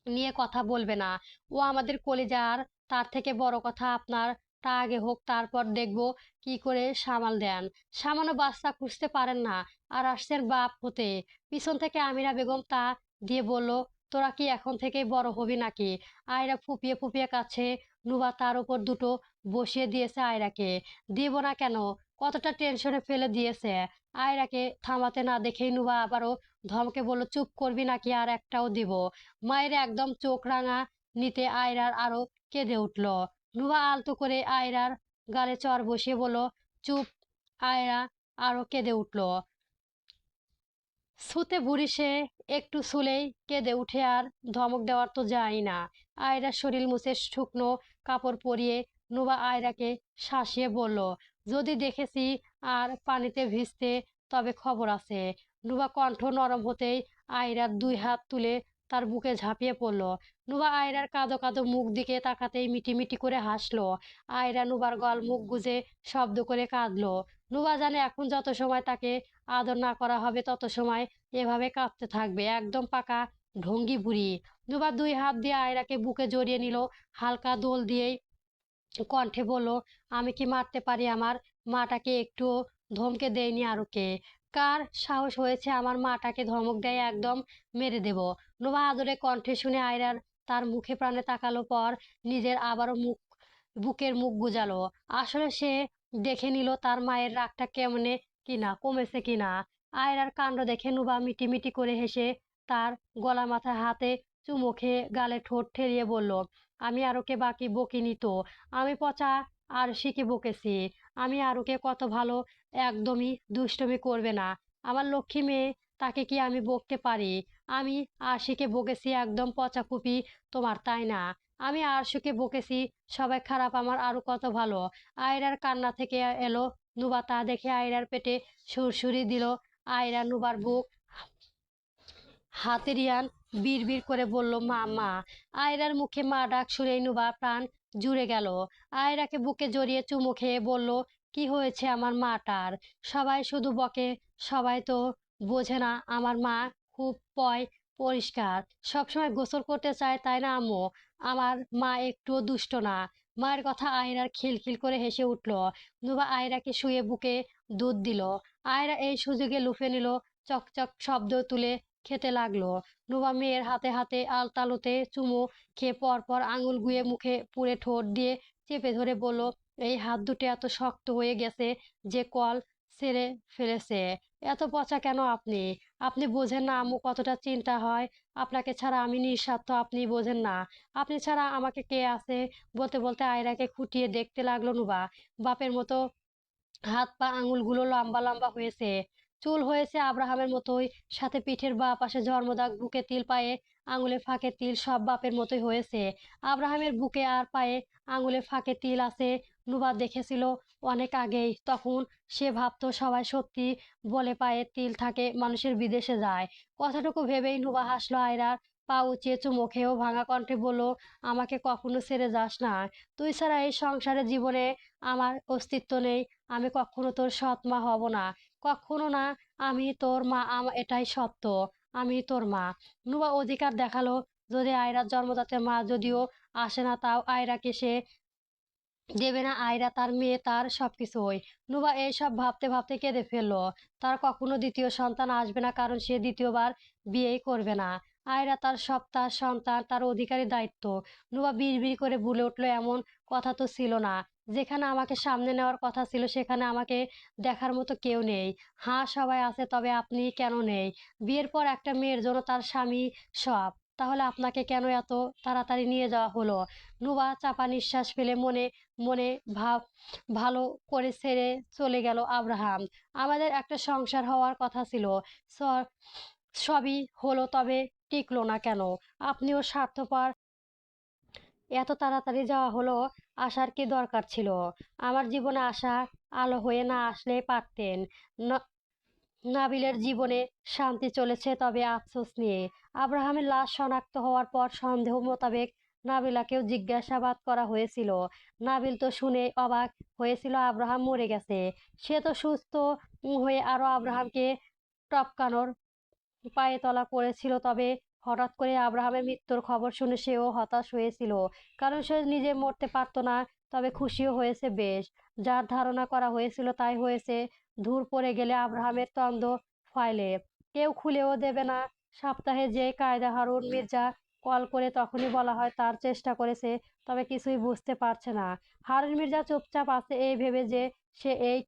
নিয়ে কথা বলবে না, ও আমাদের কলিজার। তার থেকে বড় কথা আপনার তা আগে হোক, তারপর দেখবো কি করে সামাল দেন। সামান্য বাচ্চা খুঁজতে পারেন না, আর আসছেন বাপ হতে। পিছন থেকে আমিরা বেগম তা দিয়ে বলল, তোরা কি এখন থেকেই বড় হবি নাকি? আয়রা ফুপিয়ে ফুপিয়ে কাছে। নুবা তার উপর দুটো বসিয়ে দিয়েছে আয়রাকে। দিব না কেন, কতটা টেনশনে ফেলে দিয়েছে। আয়রাকে থামাতে না দেখেই নুবা আবারও ধমকে বলল, চুপ করবি নাকি আর একটাও দিব? মায়ের একদম চোখ রাঙা নিতে আয়রার আরো কেঁদে উঠল। নুহা আলতো করে আয়রার গালে চর বসিয়ে বলল, চুপ। আয়রা আরো কেঁদে উঠল। ছুতে বুড়ি সে একটু ছুলেই কেঁদে উঠে, আর ধমক দেওয়ার তো যায় না। আয়রার শরীর মুছে শুকনো কাপড় পরিয়ে নুবা আয়রাকে শাসিয়ে বলল, যদি দেখেছি আর পানিতে ভিজতে, তবে খবর আছে। নুবা কণ্ঠ নরম হতেই আয়রার দুই হাত তুলে তার বুকে ঝাঁপিয়ে পড়ল। নুবা আয়রার কাঁদো কাঁদো মুখ দিকে তাকাতেই মিটি করে হাসলো। আয়রা নুবার গল মুখ গুজে শব্দ করে কাঁদলো। নুবা জানে এখন যত সময় তাকে আদর না করা হবে, তত সময় এভাবে কাঁদতে থাকবে, একদম পাকা ঢঙ্গি বুড়ি। নুবা দুই হাত দিয়ে আয়রাকে বুকে জড়িয়ে নিল, হালকা দোল দিয়েই কণ্ঠে বলল, আমি কি মারতে পারি আমার মাটাকে? একটু ধমকে দেয়নি আরুকে? কার সাহস হয়েছে আমার মাটাকে ধমক দেয়? একদম মেরে দেব। নোভা আদরে কণ্ঠে শুনে আয়রার তার মুখে প্রাণে তাকালো, পর নিজের আবারও বুকের মুখ গুজালো। আসলে সে দেখে নিল তার মায়ের রাগটা কেমনে কিনা কমেছে কিনা। আয়রার কাণ্ড দেখে নুবা মিটি করে হেসে তার গলা মাথায় হাতে চুমু খেয়ে গালে ঠোঁট ঠেলিয়ে বলল, আমি আরুকে বাকি বকিনি তো, আমি পচা আরশিকে বকেছি। আমি আরুকে কত ভালো, একদমই দুষ্টুমি করবে না আমার লক্ষ্মী মেয়ে, তাকে কি আমি বকতে পারি? আমি আরশিকে বকেছি একদম পচা কুপি তোমার, তাই না? আমি আরশুকে বকেছি সবাই খারাপ, আমার আরো কত ভালো। আয়রার কান্না থেকে এলো। নুবা তা দেখে আয়রার পেটে সুরসুরি দিল। আয়রা নুবার বুক হাতে রিয়ান বিড়বিড় করে বলল, মা মা। আয়রার মুখে মা ডাক শুনেই নুবা প্রাণ জুড়ে গেল। আয়রাকে বুকে জড়িয়ে চুমু খেয়ে বলল, কি হয়েছে আমার মাটার? সবাই শুধু বকে, সবাই তো বোঝে না আমার মা খুব পরিষ্কার, সবসময় গোসল করতে চায়, তাই না আম্মু? আমার মা একটুও দুষ্ট না। মায়ের কথা আয়রার খিলখিল করে হেসে উঠল। নুবা আয়রাকে শুয়ে বুকে দুধ দিল। আয়রা এই সুযোগে লুফে নিল, চকচক শব্দ তুলে খেতে লাগলো। নুবা মেয়ের হাতে হাতে আলতালুতে চুমু খেয়ে পরপর আঙুল গুয়ে মুখে পুড়ে ঠোঁট দিয়ে চেপে ধরে বলল, এই হাত দুটো এত শক্ত হয়ে গেছে যে কল ছেড়ে ফেলেছে। এত পচা কেন আপনি? আপনি বোঝেন না আম্মু কতটা চিন্তা হয়? আপনাকে ছাড়া আমি নিঃস্বার্থ, আপনি বোঝেন না? আপনি ছাড়া আমাকে কে আছে? বলতে বলতে আয়রাকে খুঁটিয়ে দেখতে লাগলো নুবা। বাপের মতো হাত পা আঙুলগুলো লম্বা লম্বা হয়েছে, চুল হয়েছে আব্রাহামের মতোই, সাথে পিঠের বাঁ পাশে জন্মদাগ, বুকে তিল, পায়ে আঙুলে ফাঁকে তিল, সব বাপের মতোই হয়েছে। আব্রাহামের বুকে আর পায়ে আঙুলে ফাঁকে তিল আছে নুবা দেখেছিল অনেক আগেই, তখন সে ভাবতো সবাই সত্যি বলে পায়ে তিল থাকে মানুষের বিদেশে যায়। কথাটুকু ভেবেই নুবা হাসলো। আয়রার পা উঁচিয়ে চুমো খেয়েও ভাঙা কণ্ঠে বলল, আমাকে কখনো ছেড়ে যাস না, তুই ছাড়া এই সংসারে জীবনে আমার অস্তিত্ব নেই। আমি কখনো তোর সৎ মা হব না, কখনো না। আমি তোর মা, এটাই সত্য। আমি তোর মা। নুবা অধিকার দেখালো, যদি আয়রার জন্মদাতা মা যদিও আসে না, তাও আয়রাকে সে দেবে না। আয়রা তার মেয়ে, তার সবকিছুই। নুবা এইসব ভাবতে ভাবতে কেঁদে ফেললো। তার কখনো দ্বিতীয় সন্তান আসবে না, কারণ সে দ্বিতীয়বার বিয়েই করবে না। আয়রা তার সব, তার সন্তান, তার অধিকারী দায়িত্ব। নুবা বিড়বিড় করে বলে উঠলো, এমন কথা তো ছিল না। যেখানে আমাকে সামনে নেওয়ার কথা ছিল সেখানে আমাকে দেখার মতো কেউ নেই। হ্যাঁ, সবাই আছে, তবে আপনি কেন নেই? বিয়ের পর একটা মেয়ের জন্য তার স্বামী সব। তাহলে আপনাকে কেন এত তাড়াতাড়ি নিয়ে যাওয়া হলো? নুবা চাপা নিঃশ্বাস ফেলে মনে মনে ভাব ভালো করে ছেড়ে চলে গেল আব্রাহাম। আমাদের একটা সংসার হওয়ার কথা ছিল। স- সবই হলো, তবে টিকলো না কেন? আপনিও স্বার্থপর। এত তাড়াতাড়ি যাওয়া হলো, আসার কি দরকার ছিল? আমার জীবনে আসা আলো হয়ে না আসলে পারতেন। ন- নাবিলের জীবনে শান্তি চলেছে, তবে আফসোস নিয়ে। আব্রাহামের লাশ শনাক্ত হওয়ার পর সন্দেহ মোতাবেক নাবিলাকেও জিজ্ঞাসাবাদ করা হয়েছিল। নাবিল তো শুনে অবাক হয়েছিল আব্রাহাম মরে গেছে। সে তো সুস্থ হয়ে আরো আব্রাহামকে টপকানোর পায়ে তলা পড়েছিল। তবে হঠাৎ করে আব্রাহামের মৃত্যুর খবর শুনে সেও হতাশ হয়েছিল, কারণ সে নিজে মরতে পারতো না। তবে খুশিও হয়েছে বেশ। যার ধারণা করা হয়েছিল তাই হয়েছে। ধূর পড়ে গেলে আব্রাহামের তন্দ ফাইলে কেউ খুলেও দেবে না। সপ্তাহে যে কায়দা হারুন মির্জা কল করে তখনই বলা হয় তার চেষ্টা করেছে, তবে কিছুই বুঝতে পারছে না। হারুন মির্জা চুপচাপ আছে এই ভেবে যে সে এই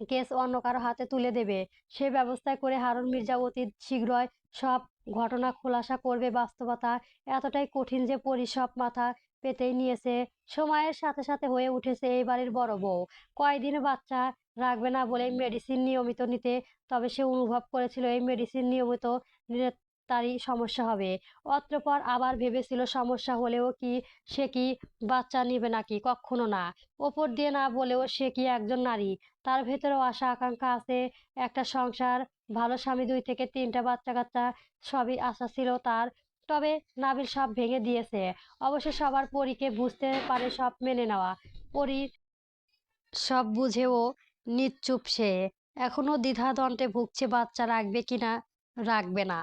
কেস অন্য কারো হাতে তুলে দেবে। সে ব্যবস্থা করে হারুন মির্জা অতি শীঘ্রই সব ঘটনা খোলাসা করবে। বাস্তবতা এতটাই কঠিন যে পরি সব মাথা পেতেই নিয়েছে। সময়ের সাথে সাথে হয়ে উঠেছে এই বাড়ির বড় বউ। কয়দিনে বাচ্চা রাখবে না বলে মেডিসিন নিয়মিত নিতে। তবে সে অনুভব করেছিল এই মেডিসিন নিয়মিত নিলে তারই সমস্যা হবে। অতঃপর আবার ভেবেছিল সমস্যা হলেও কি সে কি বাচ্চা নিবে নাকি? কখনো না। ওপর দিয়ে না বলেও সে কি একজন নারী? তার ভেতরেও আশা আকাঙ্ক্ষা আছে, একটা সংসার, ভালো স্বামী, 2 থেকে 3টা বাচ্চা কাচ্চা, সবই আশা ছিল তার। তবে নাবিল সব ভেঙে দিয়েছে। অবশ্য সবার পরীকে বুঝতে পারে সব মেনে নেওয়া। পরী সব বুঝেও নিশ্চুপ সে। এখনো দ্বিধাদ্বন্দ্বে ভুগছে, বাচ্চা রাখবে কিনা রাখবে না।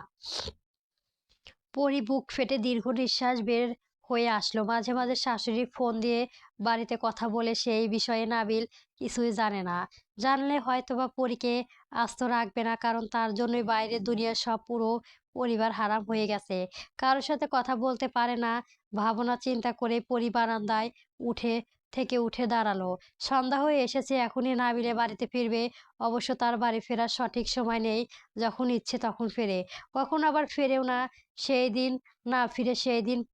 পরি বুক ফেটে দীর্ঘ নিঃশ্বাস বের হয়ে আসলো। মাঝে মাঝে শাশুড়ি ফোন দিয়ে বাড়িতে কথা বলে, সেই বিষয়ে নাবিল কিছুই জানে না। জানলে হয়তোবা পরীকে আস্ত রাখবে না, কারণ তার জন্যই বাইরের দুনিয়ার সব পুরো পরিবার হারাম হয়ে গেছে। কারোর সাথে কথা বলতে পারে না। ভাবনা চিন্তা করে পরি বারান্দায় উঠে উঠে দাঁড়ালো। সন্ধ্যা হয়ে এসেছে, এখনই নাবিলে বাড়িতে ফিরবে। অবশ্য তার বাড়ি ফেরার সঠিক সময় নেই, যখন ইচ্ছে তখন ফেরে, কখন আবার ফেরেও না। সেই দিন না ফিরে সেই দিন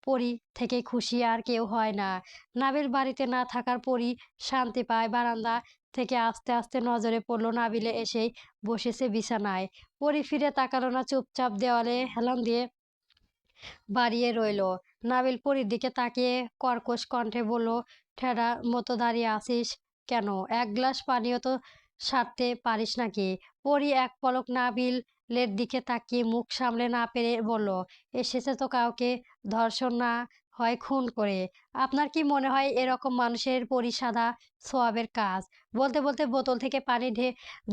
পরী থেকে খুশি আর কেউ হয় না। নাবিল বাড়িতে না থাকার পরই শান্তি পায়। বারান্দা থেকে আস্তে আস্তে নজরে পড়লো নাবিলে এসেই বসেছে বিছানায়। পরী ফিরে তাকালো না, চুপচাপ দেওয়ালে হেলান দিয়ে বাড়িয়ে রইলো। নাবিল পরীর দিকে তাকিয়ে কর্কশ কণ্ঠে বলল, ঠেডা মতো দাঁড়িয়ে আছিস কেন? এক গ্লাস পানিও তো সারতে পারিস নাকি? পরী এক পলক নাবিলের দিকে তাকিয়ে মুখ সামলে না পেরে বলল, এসেছে তো কাউকে ধর্ষণ না হয় খুন করে। আপনার কি মনে হয় এরকম মানুষের পরিসাদা সোয়াবের কাজ? বলতে বলতে বোতল থেকে পানি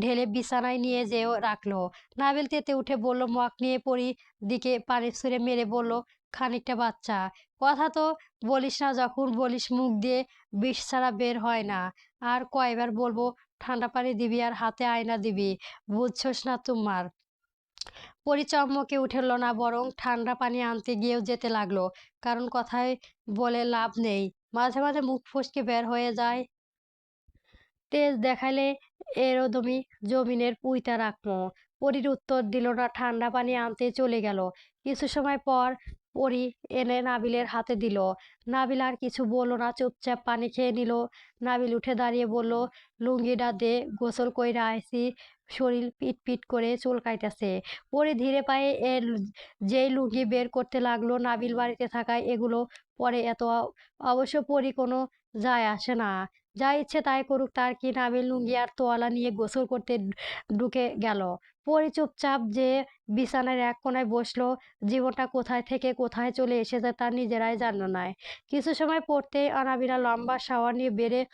ঢেলে বিছানায় নিয়ে যেও রাখলো। নাবিল তেতে উঠে বলল, মগ নিয়ে পরী দিকে পানি ছুঁড়ে মেরে বলল, খানিকটা বাচ্চা। কথা তো বলিস না, যখন বলিস মুখ দিয়ে বিষ ছাড়া বের হয় না। আর কয়বার বলবো ঠান্ডা পানি দিবি আর হাতে আয়না দিবি? বুঝছস না তোমার? পরিচমকে উঠল না, বরং ঠান্ডা পানি আনতে গিয়েও যেতে লাগলো। কারণ কথায় বলে লাভ নেই, মাঝে মাঝে মুখ ফসকে বের হয়ে যায়। তেজ দেখাইলে এরদমই জমিনের পুইতা রাখমো। পরীর উত্তর দিল না, ঠান্ডা পানি আনতে চলে গেল। কিছু সময় পর পরী এনে নাবিলের হাতে দিল। নাবিল আর কিছু বলল না, চুপচাপ পানি খেয়ে নিল। নাবিল উঠে দাঁড়িয়ে বলল, লুঙ্গিটা দে, গোসল কইরা আইছি, শরীর পিট পিট করে চুলকাইতেছে। পরী ধীরে পায়ে যেই লুঙ্গি বের করতে লাগলো। নাবিল বাড়িতে থাকায় এগুলো পরে এত অবশ্য পরী কোনো যায় আসে না, যা ইচ্ছে তাই করুক, তার কি? নাবিল লুঙ্গি আর তোয়ালা নিয়ে গোসল করতে ঢুকে গেল। পরি চুপচাপ যে বিছানার এক কোনায় বসলো। জীবনটা কোথায় থেকে কোথায় চলে এসেছে তার নিজেরাই জানো নাই। কিছু সময় পড়তে অনাবিরা লম্বা শাওয়ার নিয়ে বেড়ে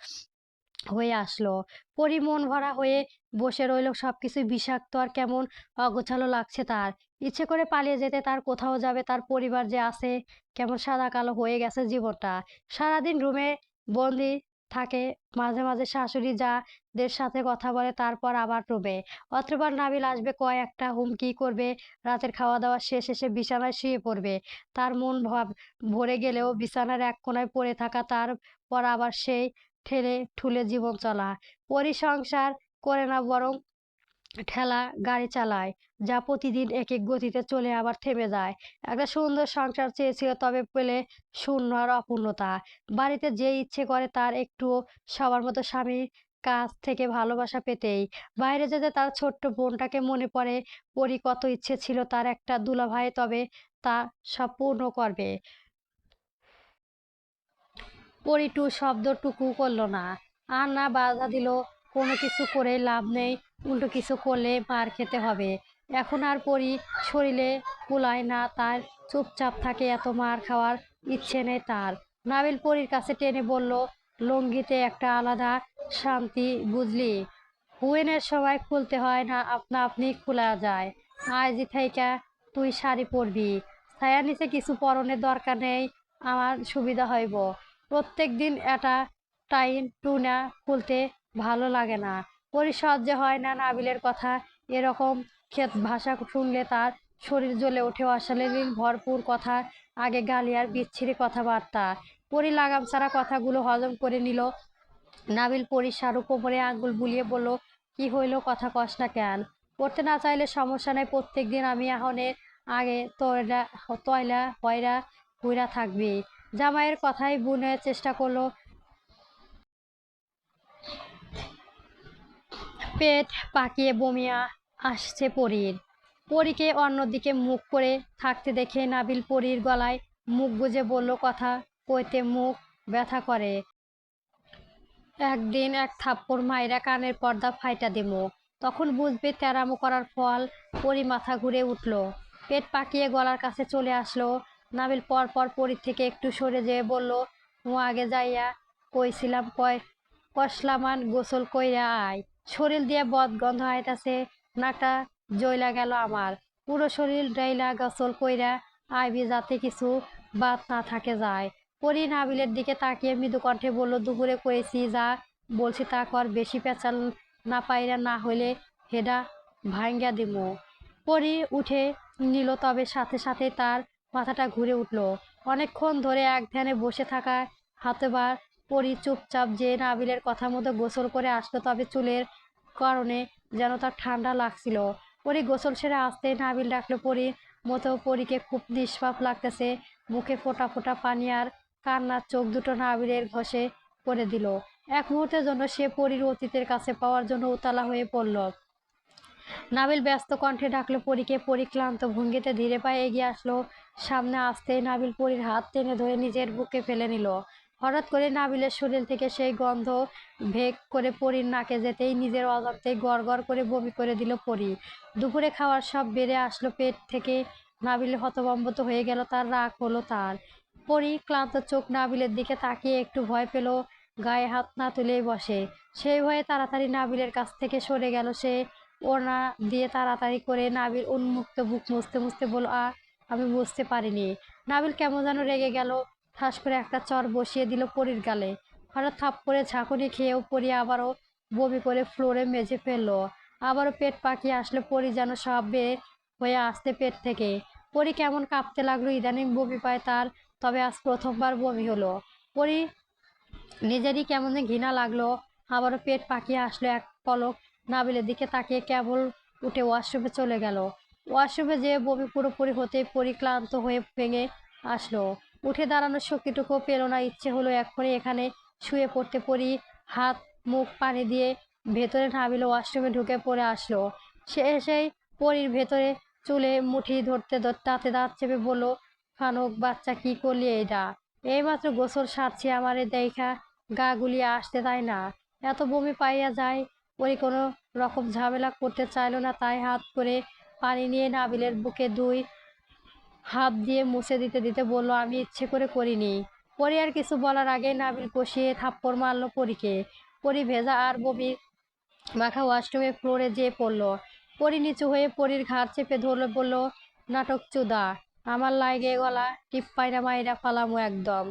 হয়ে আসলো। পরি মন ভরা হয়ে বসে রইল, সবকিছুই বিষাক্ত আর কেমন অগোছালো লাগছে তার। ইচ্ছে করে পালিয়ে যেতে, তার কোথাও যাবে, তার পরিবার যে আছে, কেমন সাদা কালো হয়ে গেছে জীবনটা। সারাদিন রুমে বন্দি থাকে, মাঝে মাঝে শাশুড়ি যাদের সাথে কথা বলে, তারপর আবার রুমে। অতঃপর নাবিল আসবে, কয়েকটা হুমকি করবে, রাতের খাওয়া দাওয়া শেষ এসে বিছানায় শুয়ে পড়বে। তার মন ভরে গেলেও বিছানার এক কোনায় পড়ে থাকা, তারপর আবার সেই ঠেলে ঠুলে জীবন চলা। পরিসংসার করে না, বরং ঠেলা গাড়ি চালায়, যা প্রতিদিন এক এক গতিতে চলে আবার থেমে যায়। একটা সুন্দর সংসার চেয়েছিল, তবে পেলে শূন্য আর অপূর্ণতা। বাড়িতে যে ইচ্ছে করে তার একটুও, সবার মতো স্বামীর কাছ থেকে ভালোবাসা পেতেই। বাইরে যেতে তার ছোট্ট বোনটাকে মনে পড়ে। পরি কত ইচ্ছে ছিল তার একটা দুলাভাই, তবে তা সব পূর্ণ করবে। পরিটু শব্দটুকু করল না, আর না বাধা দিল। কোনো কিছু করে লাভ নেই, উল্টো কিছু করলে মার খেতে হবে। এখন আর পরি শরীরে কুলায় না তার, চুপচাপ থাকে, এত মার খাওয়ার ইচ্ছে নেই তার। নাবিল পরির কাছে টেনে বলল, লুঙ্গিতে একটা আলাদা শান্তি বুঝলি, হুয়েনের সময় খুলতে হয় না, আপনা আপনি খোলা যায়। আজ থাইকা তুই শাড়ি পরবি, ছায়া নিচে কিছু পরনের দরকার নেই, আমার সুবিধা হইব। প্রত্যেক দিন এটা টাইম টু না খুলতে ভালো লাগে না। পরিসহ্য হয় না নাবিলের কথা। এরকম ক্ষেত ভাষা শুনলে তার শরীর জ্বলে ওঠে। অশালীন ভরপুর কথা, আগে গালি আর বিচ্ছিরি কথাবার্তা। পরি লাগাম ছাড়া কথাগুলো হজম করে নিল। নাবিল পরি শাহরুখ কোমরে আঙ্গুল বুলিয়ে বলল, কি হইল, কথা কস না কেন? পড়তে না চাইলে সমস্যা নেই, প্রত্যেক দিন আমি এখনের আগে তয়লা হয়রা হুইরা থাকবি। জামাইয়ের কথাই বুনে চেষ্টা করলো। পেট পাকিয়ে বমিয়া আসছে পরীর। পরীকে অন্যদিকে মুখ করে থাকতে দেখে নাবিল পরীর গলায় মুখ গুজে বলল, কথা কইতে মুখ ব্যথা করে, একদিন এক থাপ্পড় মাইরা কানের পর্দা ফাইটা দিমু, তখন বুঝবে তেরামো করার ফল। পরি মাথা ঘুরে উঠল, পেট পাকিয়ে গলার কাছে চলে আসলো। নাবিল পর পর পরীর থেকে একটু সরে যেয়ে বলল, ও আগে যাইয়া কইছিলাম কসলামান গোসল কইরা আয়, শরীর দিয়ে বদগন্ধ আইতাছে, নাকটা জইলা গেল আমার, পুরো শরীর ডাইলা গোসল কইরা আইবি, যাতে কিছু বাদ না থাকে যায়। পরি নাবিলের দিকে তাকিয়ে মৃদু কণ্ঠে বলল, দুপুরে কয়েছি, যা বলছি তা কর, বেশি পেঁচাল না পাইরা, না হইলে হেডা ভাঙ্গা দিমু। পরি উঠে নিল, তবে সাথে সাথে তার মাথাটা ঘুরে উঠল। অনেকক্ষণ ধরে এক ধ্যানে বসে থাকা হাতবার পরি চুপচাপ যে নাবিলের কথা মতো গোসল করে আসলো, তবে চুলের কারণে যেন তার ঠান্ডা লাগছিল। পরি গোসল সেরে আসতে নাবিল ডাকলো, পরি মতো পরীকে খুব নিষ্পাপ লাগতেছে। মুখে ফোঁটা ফোঁটা পানি আর কান্নার চোখ দুটো নাবিলের ঘষে করে দিল। এক মুহূর্তের জন্য সে পরীর অতীতের কাছে পাওয়ার জন্য উতলা হয়ে পড়ল। নাবিল ব্যস্ত কণ্ঠে ডাকলো পরীকে। পরী ক্লান্ত ভঙ্গিতে ধীরে পায়ে এগিয়ে আসলো। সামনে আসতেই নাবিল পরীর হাত টেনে ধরে নিজের বুকে ফেলে নিল। হঠাৎ করে নাবিলের শরীর থেকে সেই গন্ধ ভেগ করে পরীর নাকে যেতেই নিজের অজান্তেই গড় গড় করে বমি করে দিল পরী। দুপুরে খাওয়ার সব বেড়ে আসলো পেট থেকে। নাবিল হতভম্ব হয়ে গেল, তার রাগ হলো তার। পরী ক্লান্ত চোখ নাবিলের দিকে তাকিয়ে একটু ভয় পেল, গায়ে হাত না তুলেই বসে। সেই ভয়ে তাড়াতাড়ি নাবিলের কাছ থেকে সরে গেল সে। ওড়না দিয়ে তাড়াতাড়ি করে নাবিল উন্মুক্ত বুক মুছতে মুছতে বলল, আমি বুঝতে পারিনি। নাবিল কেমন যেন রেগে গেল, ঠাস করে একটা চর বসিয়ে দিল পরীর গালে। হঠাৎ থাপ্পড়ে ঝাঁকুনি খেয়েও পরী আবারও বমি করে ফ্লোরে মেঝে ফেললো। আবারও পেট পাকিয়ে আসলে পরী যেন সব বের হয়ে আসতে পেট থেকে। পরী কেমন কাঁপতে লাগলো, ইদানিং বমি পায় তার, তবে আজ প্রথমবার বমি হলো। পরী নিজেরই কেমন ঘৃণা লাগলো। আবারও পেট পাকিয়ে আসলো। এক পলক নাবিলের দিকে তাকিয়ে কেবল উঠে ওয়াশরুমে চলে গেল। ওয়াশরুমে যেয়ে বমি পুরোপুরি হতে পরিক্লান্ত হয়ে ভেঙে আসলো। উঠে দাঁড়ানোর শক্তিটুকুও পেল না। ইচ্ছে হলো এক্ষুনি এখানে শুয়ে পড়তে। পরি হাত মুখ পানি দিয়ে ভেতরে নাবিল ওয়াশরুমে ঢুকে পড়ে আসলো। সে এসেই পরির ভেতরে চুলে মুঠি ধরতে ধরতে দাঁতে দাঁত চেপে বলল, ফানুক বাচ্চা, কি করলি এইটা? এইমাত্র গোসল সারছি, আমারে দেখা গা গুলিয়ে আসতে, তাই না? এত বমি পাইয়া যায়। পরি কোনো রকম ঝামেলা করতে চাইল না, তাই হাত করে পানি নিয়ে নাবিলের বুকে দুই হাত দিয়ে মুছে দিতে দিতে বলল, আমি ইচ্ছে করে করিনি। পরি আর কিছু বলার আগে নাবিল কষিয়ে থাপ্পড় মারল পরীকে। পরি ভেজা আর বমি মাখা ওয়াশরুমে ফ্লোরে যেয়ে পড়লো। পরি নিচু হয়ে পরির ঘাড় চেপে ধরলো, বলল, নাটক চুদা, আমার লাইগে গলা টিপ্পাইরা মাইরা ফালামু একদম।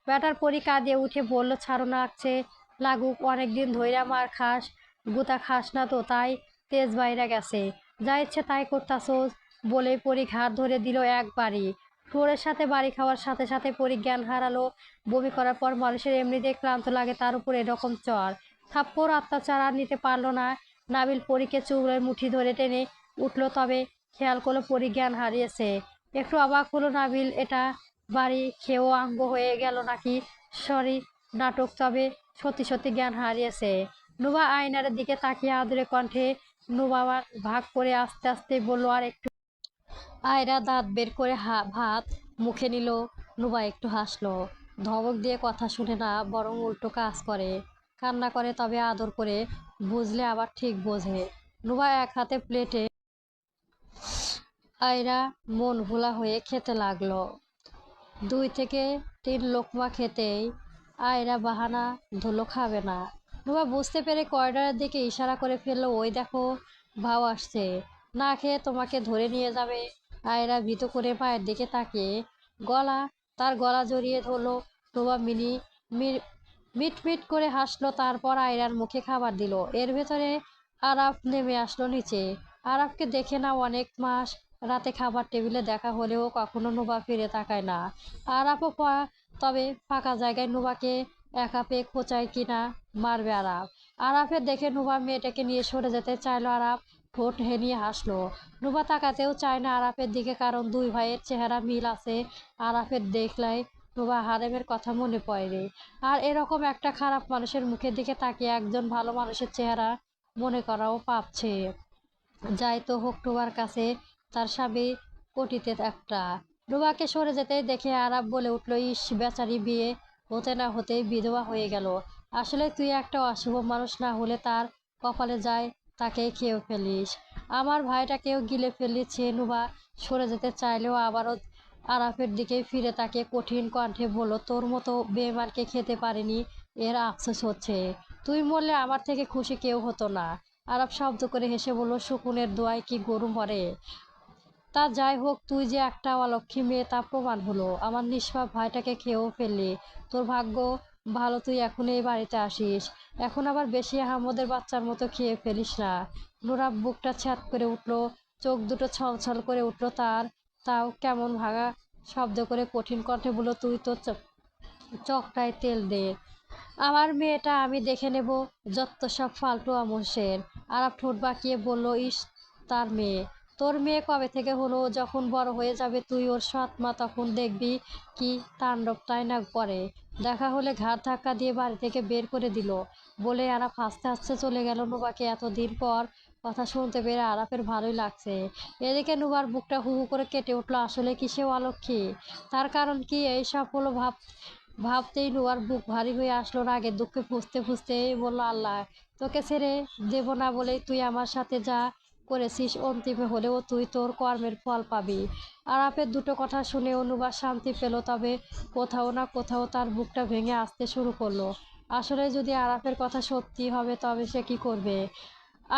ব্যাটার পরি কাঁদিয়ে উঠে বলল, ছাড়ো না, আগছে লাগুক, অনেকদিন ধইরা মার খাস, গুতা খাস না তো, তাই তেজ বাইরা গেছে, যা ইচ্ছে তাই করতাছোস। বলে পরি ঘাড় ধরে দিল একবারই। ফ্লোরের সাথে বাড়ি খাওয়ার সাথে সাথে পরি জ্ঞান হারালো। বমি করার পর মানুষের এমনিতেই ক্লান্ত লাগে, তার উপর এরকম চর থাপ্পড় অত্যাচার আর নিতে পারল না। নাবিল পরীকে চুলের মুঠি ধরে টেনে উঠল, তবে খেয়াল করলো পরী জ্ঞান হারিয়েছে। একটু অবাক হলো নাবিল, এটা বাড়ি খেয়েও আঙ্গ হয়ে গেল নাকি সরি নাটক, তবে সত্যি সত্যি জ্ঞান হারিয়েছে। নুবা আয়নার দিকে তাকিয়ে আদুরে কণ্ঠে নুবা ভাগ করে আস্তে আস্তে বলল, আর একটু। আয়রা দাঁত বের করে ভাত মুখে নিল। নুবা একটু হাসলো। ধমক দিয়ে কথা শুনে না, বরং উল্টো কাজ করে, কান্না করে তবে আদর করে, বুঝলে আবার ঠিক বোঝে। নুবা এক হাতে প্লেটে আয়রা মন ভোলা হয়ে খেতে লাগলো। 2 থেকে 3 লোকমা খেতেই আয়রা বাহানা ধরলো খাবে না। নুবা বুঝতে পেরে করিডোরের দিকে ইশারা করে ফেললো, ওই দেখো ভাও আসছে, না খেয়ে তোমাকে ধরে নিয়ে যাবে। আয়রা ভীত করে মায়ের দিকে তাকিয়ে তার গলা জড়িয়ে ধরলো। নুবা মিটমিট করে হাসলো, তারপর আয়রার মুখে খাবার দিল। এর ভেতরে আরাফ নেমে আসলো নিচে। আরাফকে দেখে না অনেক মাস, রাতে খাবার টেবিলে দেখা হলেও কখনো নুবা ফিরে তাকায় না। আরাফও তবে ফাঁকা জায়গায় নুবাকে একা পেয়ে খোঁচায় কিনা মারবে আরাফ। আরাফের দেখে নুবা মেয়েটাকে নিয়ে সরে যেতে চাইলো। আরাফ ঠোঁট হেনিয়ে হাসলো। নুবা তাকাতেও চায় না আরাফের দিকে, কারণ দুই ভাইয়ের চেহারা মিল আছে। আরাফের দেখলাই নুবা হারেমের কথা মনে পড়ে। আর এরকম একটা খারাপ মানুষের মুখের দিকে তাকিয়ে একজন ভালো মানুষের চেহারা মনে করাও পাপছে। যাই তো হোক, নুবার কাছে তার স্বামী কোটিতে একটা। নুবাকে সরে যেতে দেখে আরাফ বলে উঠল, ইস, বেচারি বিয়ে হতে না হতেই বিধবা হয়ে গেল। আসলে তুই একটা অশুভ মানুষ, না হলে তার কপালে যায় তাকেই খেয়েও ফেলিস, আমার ভাইটাকেও গিলে ফেলিছে। নুবা সরে যেতে চাইলেও আবারও আরাফের দিকে ফিরে তাকে কঠিন কণ্ঠে বলল, তোর মতো বেঈমানকে খেতে পারিনি, এর আফসোস হচ্ছে। তুই মরলে আমার থেকে খুশি কেউ হতো না। আরাফ শব্দ করে হেসে বলল, শকুনের দোয়ায় কি গরু মরে? তা যাই হোক, তুই যে একটা অলক্ষী মেয়ে তা প্রমাণ হলো। আমার নিষ্পাপ ভাইটাকে খেয়েও ফেললি। তোর ভাগ্য ভালো তুই এখন এই বাড়িতে আসিস। এখন আবার বেশি আহামদের বাচ্চার মতো খেয়ে ফেলিস না। নুরা বুকটা ছ্যাঁত করে উঠল, চোখ দুটো ছলছল করে উঠল তার। তাও কেমন ভাঙা শব্দ করে কঠিন কণ্ঠে বলল, তুই তো চকটায় তেল দে, আমার মেয়েটা আমি দেখে নেব, যত সব ফালতু আমসের। আরাপ ঠোঁট বাঁকিয়ে বলল, ইস, তার মেয়ে? তোর মেয়ে কবে থেকে হলো? যখন বড় হয়ে যাবে তুই ওর সৎ মা, তখন দেখবি কি তাণ্ডবটাই না করে। দেখা হলে ঘাড় ধাক্কা দিয়ে বাড়ি থেকে বের করে দিল। বলে আরাপ হাসতে হাসতে চলে গেল। নুবাকে এতদিন পর কথা শুনতে পেরে আরাপের ভালোই লাগছে। এদিকে নুবার বুকটা হু হু করে কেটে উঠলো। আসলে কি সে অলক্ষী? তার কারণ কি এইসব হলো ভাবতেই নুয়ার বুক ভারী হয়ে আসলো। রাগে দুঃখে ফুঁসতে ফুঁসতে বলল, আল্লাহ, তোকে ছেড়ে দেব না বলেই তুই আমার সাথে যা করেছিস, অন্তিমে হলেও তুই তোর কর্মের ফল পাবি। আরাপের দুটো কথা শুনে অনুবাদ শান্তি পেল, তবে কোথাও না কোথাও তার বুকটা ভেঙে আসতে শুরু করলো। আসলে যদি আরাপের কথা সত্যি হবে, তবে সে কি করবে?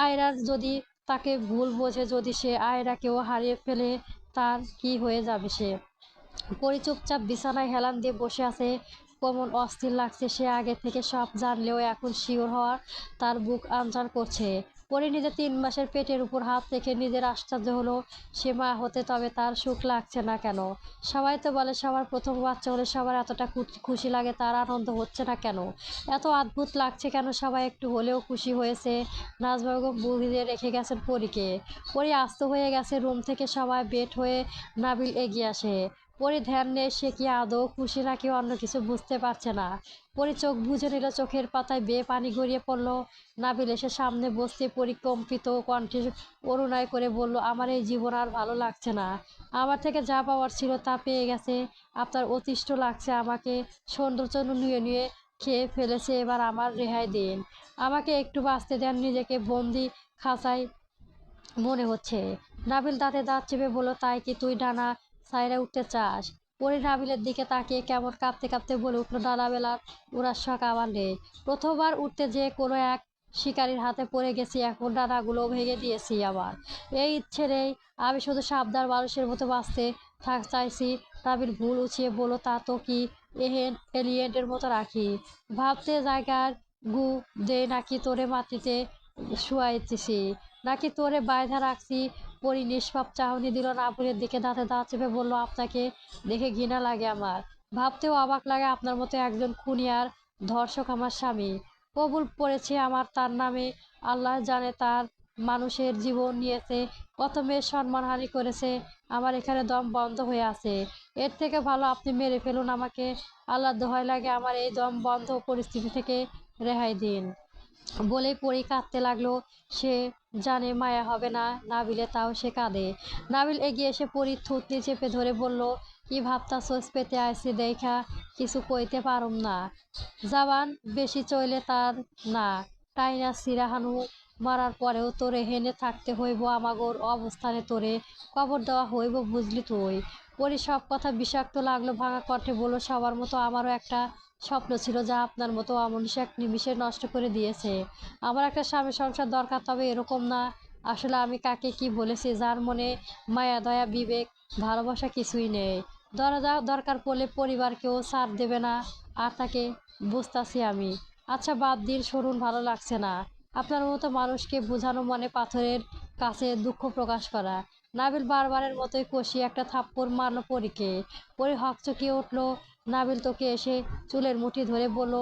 আয়রার যদি তাকে ভুল বোঝে, যদি সে আয়রাকেও হারিয়ে ফেলে, তার কি হয়ে যাবে সে? পরি চুপচাপ বিছানায় হেলান দিয়ে বসে আছে। কেমন অস্থির লাগছে। সে আগে থেকে সব জানলেও এখন শিওর হওয়ার তার বুক আনচান করছে। পরি নিজে 3 মাসের পেটের উপর হাত রেখে নিজের আশ্চর্য হলো সে মা হতে, তবে তার সুখ লাগছে না কেন? সবাই তো বলে সবার প্রথম বাচ্চা হলে সবার এতটা খুশি লাগে, তার আনন্দ হচ্ছে না কেন? এত অদ্ভুত লাগছে কেন? সবাই একটু হলেও খুশি হয়েছে। নাজমা বেগম বুঝিয়ে রেখে গেছেন পরীকে। পরি আস্ত হয়ে গেছে রুম থেকে। সবাই বের হয়ে নাবিল এগিয়ে আসে। পরি ধ্যান নেই সে কি আদৌ খুশি নাকি অন্য কিছু, বুঝতে পারছে না। পরি চোখ বুজে নিল, চোখের পাতায় বেয়ে পানি গড়িয়ে পড়ল। নাবিল এসে সামনে বসতে পরিকম্পিত কণ্ঠে করুণায় করে বলল, আমার এই জীবন আর ভালো লাগছে না। আমার থেকে যা পাওয়ার ছিল তা পেয়ে গেছে। আপনার অতিষ্ঠ লাগছে আমাকে। সৌন্দর্য নুয়ে নুয়ে খেয়ে ফেলেছে, এবার আমার রেহাই দিন। আমাকে একটু বাঁচতে দেন, নিজেকে বন্দি খাঁচায় মনে হচ্ছে। নাবিল দাঁতে দাঁত চেপে বলল, তাই কি তুই ডানা সাইরা উঠতে চাস? পরি নাবিলের দিকে তাকিয়ে কেমন কাঁপতে কাঁপতে বলে উঠল, ডানাবেলার উড়ার শখ আমার নেই। প্রথমবার উঠতে যেয়ে কোনো এক শিকারীর হাতে পড়ে গেছি, এখন ডানাগুলো ভেঙে দিয়েছি আমার। এই ইচ্ছে নেই, আমি শুধু সাবধান মানুষের মতো বাঁচতে চাইছি। নাবিল ভুল উঠিয়ে বলল, তা তো কি এহেন এলিয়েন্টের মতো রাখি? ভাবতে জায়গার গু দে নাকি তোরে মাটিতে শুয়াইতেছি, নাকি তোরে বায়ধা রাখছি? পরি নিষ্পাপ চাহনি দিল নাবিলের দিকে, দাঁতে দাঁত চেপে বলল, আপনাকে দেখে ঘৃণা লাগে আমার। ভাবতেও অবাক লাগে, আপনার মতো একজন খুনি আর ধর্ষক আমার স্বামী। কবুল পড়েছে আমার তার নামে, আল্লাহ জানে তার মানুষের জীবন নিয়েছে, কত মেয়ের সম্মানহানি করেছে। আমার এখানে দম বন্ধ হয়ে আছে। এর থেকে ভালো আপনি মেরে ফেলুন আমাকে। আল্লাহ দোহাই লাগে, আমার এই দম বন্ধ পরিস্থিতি থেকে রেহাই দিন। বলেই পরি কাঁদতে লাগলো। সে জানে মায়া হবে না নাবিলে, তাও সে কাঁদে। নাবিল এগিয়ে এসে পরির থুতনি চেপে ধরে বলল, কি ভাবতাছোস পেতে আইছি দেখা, কিছু কইতে পারুম না। জাবান বেশি চইলে তার না, টাইনা সিরাহানু মারার পরেও তোরে হেনে থাকতে হইব, আমাগোর অবস্থানে তোরে কবর দেওয়া হইব, বুঝলি তুই? পরি সব কথা বিষাক্ত লাগলো, ভাঙা কণ্ঠে বলল, সবার মতো আমারও একটা স্বপ্ন ছিল, যা আপনার মতো অমানুষ এক নিমিষে নষ্ট করে দিয়েছে। আমার একটা স্বামী সংসার দরকার, তবে এরকম না। আসলে আমি কাকে কি বলেছি, যার মনে মায়া দয়া বিবেক ভালোবাসা কিছুই নেই। দরকার পড়লে পরিবারকেও ছাড় দেবে না, আর তাকে বুঝতাছি আমি। আচ্ছা বাদ দিন, শুনুন, ভালো লাগছে না আপনার মতো মানুষকে বোঝানো, মনে পাথরের কাছে দুঃখ প্রকাশ করা। নাবিল বারবারের মতোই কষিয়ে একটা থাপ্পড় মারল পরীকে। পরি হকচকিয়ে উঠল। নাবিল তোকে এসে চুলের মুঠি ধরে বলল,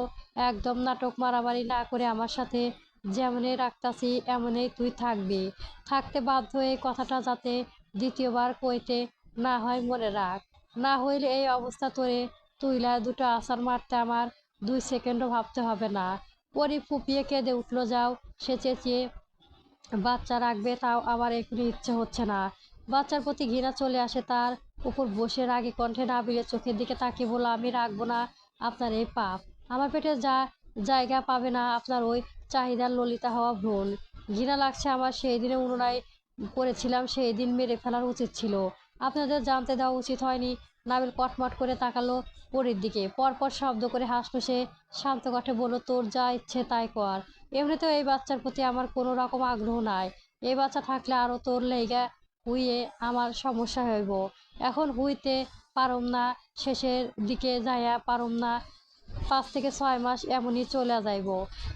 একদম নাটক মারামারি না করে আমার সাথে যেমনে রাখতাছি এমনই তুই থাকবি। থাকতে বাধ্য, এই কথাটা যাতে দ্বিতীয়বার কইতে না হয় মনে রাখ। না হইলে এই অবস্থা তোরে তুইলা দুটো আছাড় মারতে আমার 2 সেকেন্ডও ভাবতে হবে না। পরি ফুপিয়ে কেঁদে উঠল। যাও, সে চেঁচিয়ে বাচ্চা রাখবে, তাও আমার এখনই ইচ্ছে হচ্ছে না। বাচ্চার প্রতি ঘৃণা চলে আসে তার উপর বসে, রাগী কণ্ঠে নাবিলের চোখের দিকে তাকিয়ে বলল, আমি রাখবো না আপনার এই পাপ। আমার পেটে যা জায়গা পাবে না আপনার ওই চাহিদার ললিতা হওয়া ভ্রূণ। ঘৃণা লাগছে আমার, সেই দিনে উনুনায় করেছিলাম, সেই দিন মেরে ফেলার উচিত ছিল। আপনাদের জানতে দেওয়া উচিত হয়নি। নাবিল কটমট করে তাকালো পরীর দিকে, পরপর শব্দ করে হাসলো সে। শান্ত কণ্ঠে বলল, তোর যা ইচ্ছে তাই কর। এমনিতেও এই বাচ্চার প্রতি আমার কোনো রকম আগ্রহ নাই। এই বাচ্চা থাকলে আরও তোর লেগা হুইয়ে আমার সমস্যা হইব। এখন হুইতে পারুম না, শেষের দিকে যাইয়া পারুম না, 5 থেকে 6 মাস এমনই চলে যাইব।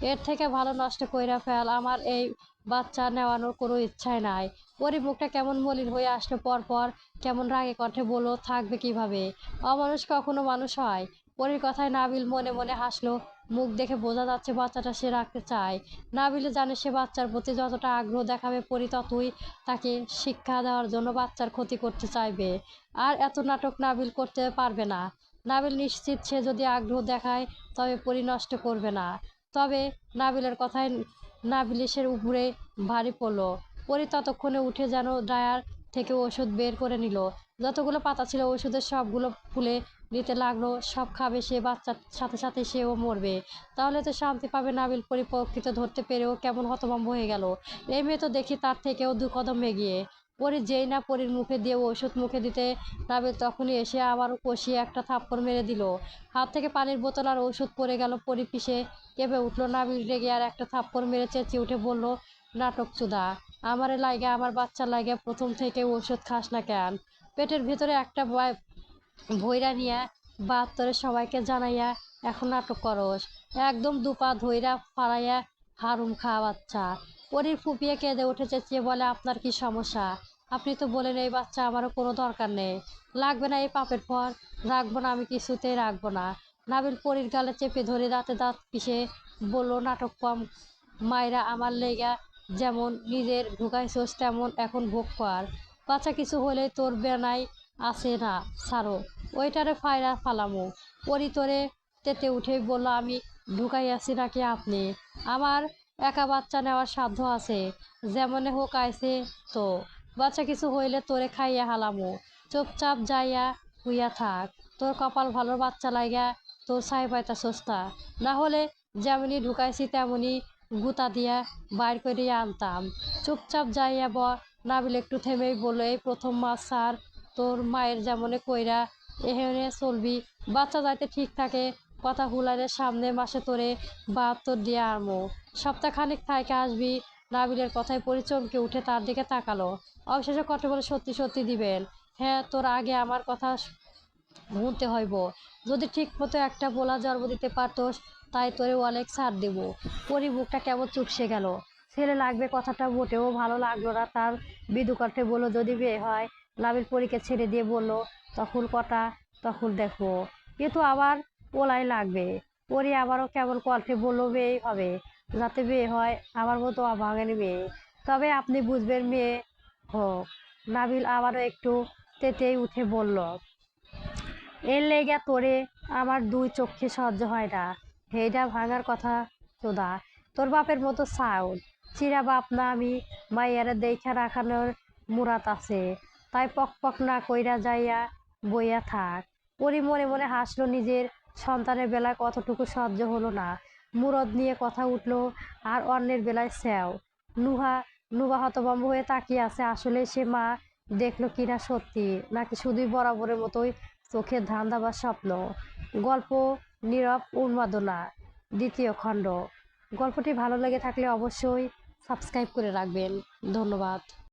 এর থেকে ভালো নষ্ট কইরা ফেল, আমার এই বাচ্চা নেওয়ানোর কোনো ইচ্ছাই নাই। পরি মুখটা কেমন মলিন হয়ে আসলো, পরপর কেমন রাগে কণ্ঠে বলল, থাকবে কিভাবে? অমানুষ কখনো মানুষ হয়? পরির কথায় নাবিল মনে মনে হাসলো। মুখ দেখে বোঝা যাচ্ছে বাচ্চাটা সে রাখতে চায়। নাবিলে জানে সে বাচ্চার প্রতি যতটা আগ্রহ দেখাবে পরি ততই তাকে শিক্ষা দেওয়ার জন্য বাচ্চার ক্ষতি করতে চাইবে। আর এত নাটক নাবিল করতে পারবে না। নাবিল নিশ্চিত সে যদি আগ্রহ দেখায় তবে পরি নষ্ট করবে না। তবে নাবিলের কথায় নাবিলের উপরে ভারী পড়লো। পরি ততক্ষণে উঠে যেন ড্রায়ার থেকে ওষুধ বের করে নিল। যতগুলো পাতা ছিল ওষুধের সবগুলো ফুলে নিতে লাগলো। সব খাবে সে, বাচ্চার সাথে সাথে সেও মরবে। তাহলে তো শান্তি পাবে। নাবিল পরি প্রকৃত ধরতে পেরেও কেমন হতভম্ব হয়ে গেল। এই মেয়ে তো দেখি তার থেকেও 2 কদম এগিয়ে। পরি যেই না পরির মুখে দিয়ে ওষুধ মুখে দিতে নাবিল তখনই এসে আবারও কষিয়ে একটা থাপ্পড় মেরে দিল। হাত থেকে পানির বোতল আর ওষুধ পড়ে গেল। পরি পিষে কেঁপে উঠলো। নাবিল রেগে আর একটা থাপ্পড় মেরে চেঁচিয়ে উঠে বলল, নাটক চুদা, আমারে লাইগা আমার বাচ্চার লাইগা প্রথম থেকে ওষুধ খাস না কেন? পেটের ভিতরে একটা ভইরা নিয়া বাদ তোরে সবাইকে জানাইয়া এখন নাটক করস? একদম 2 পা ধইরা ফাড়াইয়া হারুম খা বাচ্চা। পরির ফুপিয়ে কেঁদে উঠে চেঁচিয়ে বলে, আপনার কি সমস্যা? আপনি তো বলেন এই বাচ্চা আমারও কোনো দরকার নেই। লাগবে না এই পাপের ফল। রাখবো না, আমি কিছুতেই রাখবো না। নাবিল পরির গালে চেপে ধরে দাঁতে দাঁত পিষে বলল, নাটক কম মাইরা আমার লেগা যেমন নিজের ঢুকাইছস তেমন এখন ভোগ কর। বাচ্চা কিছু হলেই তোর বেনাই আছে না ছাড়ো, ওইটারে ফায়রা ফালামু। পরি তোরে তেতে উঠেই বলল, আমি ঢুকাইয়াছি নাকি আপনি? আমার একা বাচ্চা নেওয়ার সাধ্য আছে, যেমনে হোক আইছে তো। বাচ্চা কিছু হইলে তোরে খাইয়া হালামু। চুপচাপ যাইয়া হুইয়া থাক। তোর কপাল ভালো, বাচ্চা লাইগা তোর ছাই পাইতাছস না। না হলে যেমনি ঢুকাইছি তেমনি গুতা দিয়া বাইর করিয়া আনতাম। চুপচাপ যাইয়া নাবিল একটু থেমেই বলল, এই প্রথম মাস স্যার, তোর মায়ের যেমনে কইরা এহেনে চলবি। বাচ্চা যাইতে ঠিক থাকে কথা হুলাইনের সামনে মাসে তোরে 72 দিয়ে আরমো। সপ্তাহখানেক থাইকা আসবি। নাবিলের কথায় পরি চমকে উঠে তার দিকে তাকালো। অবশেষে কণ্ঠে বলে, সত্যি সত্যি দিবেন? হ্যাঁ, তোর আগে আমার কথা শুনতে হইব। যদি ঠিক মতো একটা পোলা জন্ম দিতে পারতোস, তাই তোরে অনেক ছাড় দেব। পরি বুকটা কেমন চুপসে গেল। ছেলে লাগবে কথাটা মোটেও ভালো লাগলো না তার। মৃদু কণ্ঠে বলল, যদি বিয়ে হয়। নাবিল পরীকে ছেড়ে দিয়ে বলল, তখন কটা, তখন দেখো। কিন্তু আবার পোলাই লাগবে। পরি আবারও কেমন কণ্ঠে বলল, মেয়েই হবে। যাতে বিয়ে হয় আমার মতো অভাগের মেয়ে। তবে আপনি বুঝবেন মেয়ে হোক। নাবিল আবারও একটু তেতেই উঠে বলল, এর লেগা তোরে আমার দুই চক্ষে সহ্য হয় না। হেইডা ভাঙার কথা তোদা। তোর বাপের মতো সাউন্ড চিরা বাপ না আমি। মাইয়ারে দেখা রাখানোর মুরাত আছে। তাই পক পক না কইরা যাইয়া বইয়া থাক। পরি মনে মনে হাসলো, নিজের সন্তানের বেলায় কতটুকু সহ্য হলো না। মুরদ নিয়ে কথা উঠলো আর অন্যের বেলায় স্যাও। নুহা নুহা হতভম্ব হয়ে তাকিয়ে আছে। আসলে সে মা দেখলো কিনা সত্যি, নাকি শুধুই বরাবরের মতোই চোখের ধান্দা বা স্বপ্ন। গল্প নীরব উন্মাদনা, দ্বিতীয় খণ্ড। গল্পটি ভালো লেগে থাকলে অবশ্যই সাবস্ক্রাইব করে রাখবেন। ধন্যবাদ।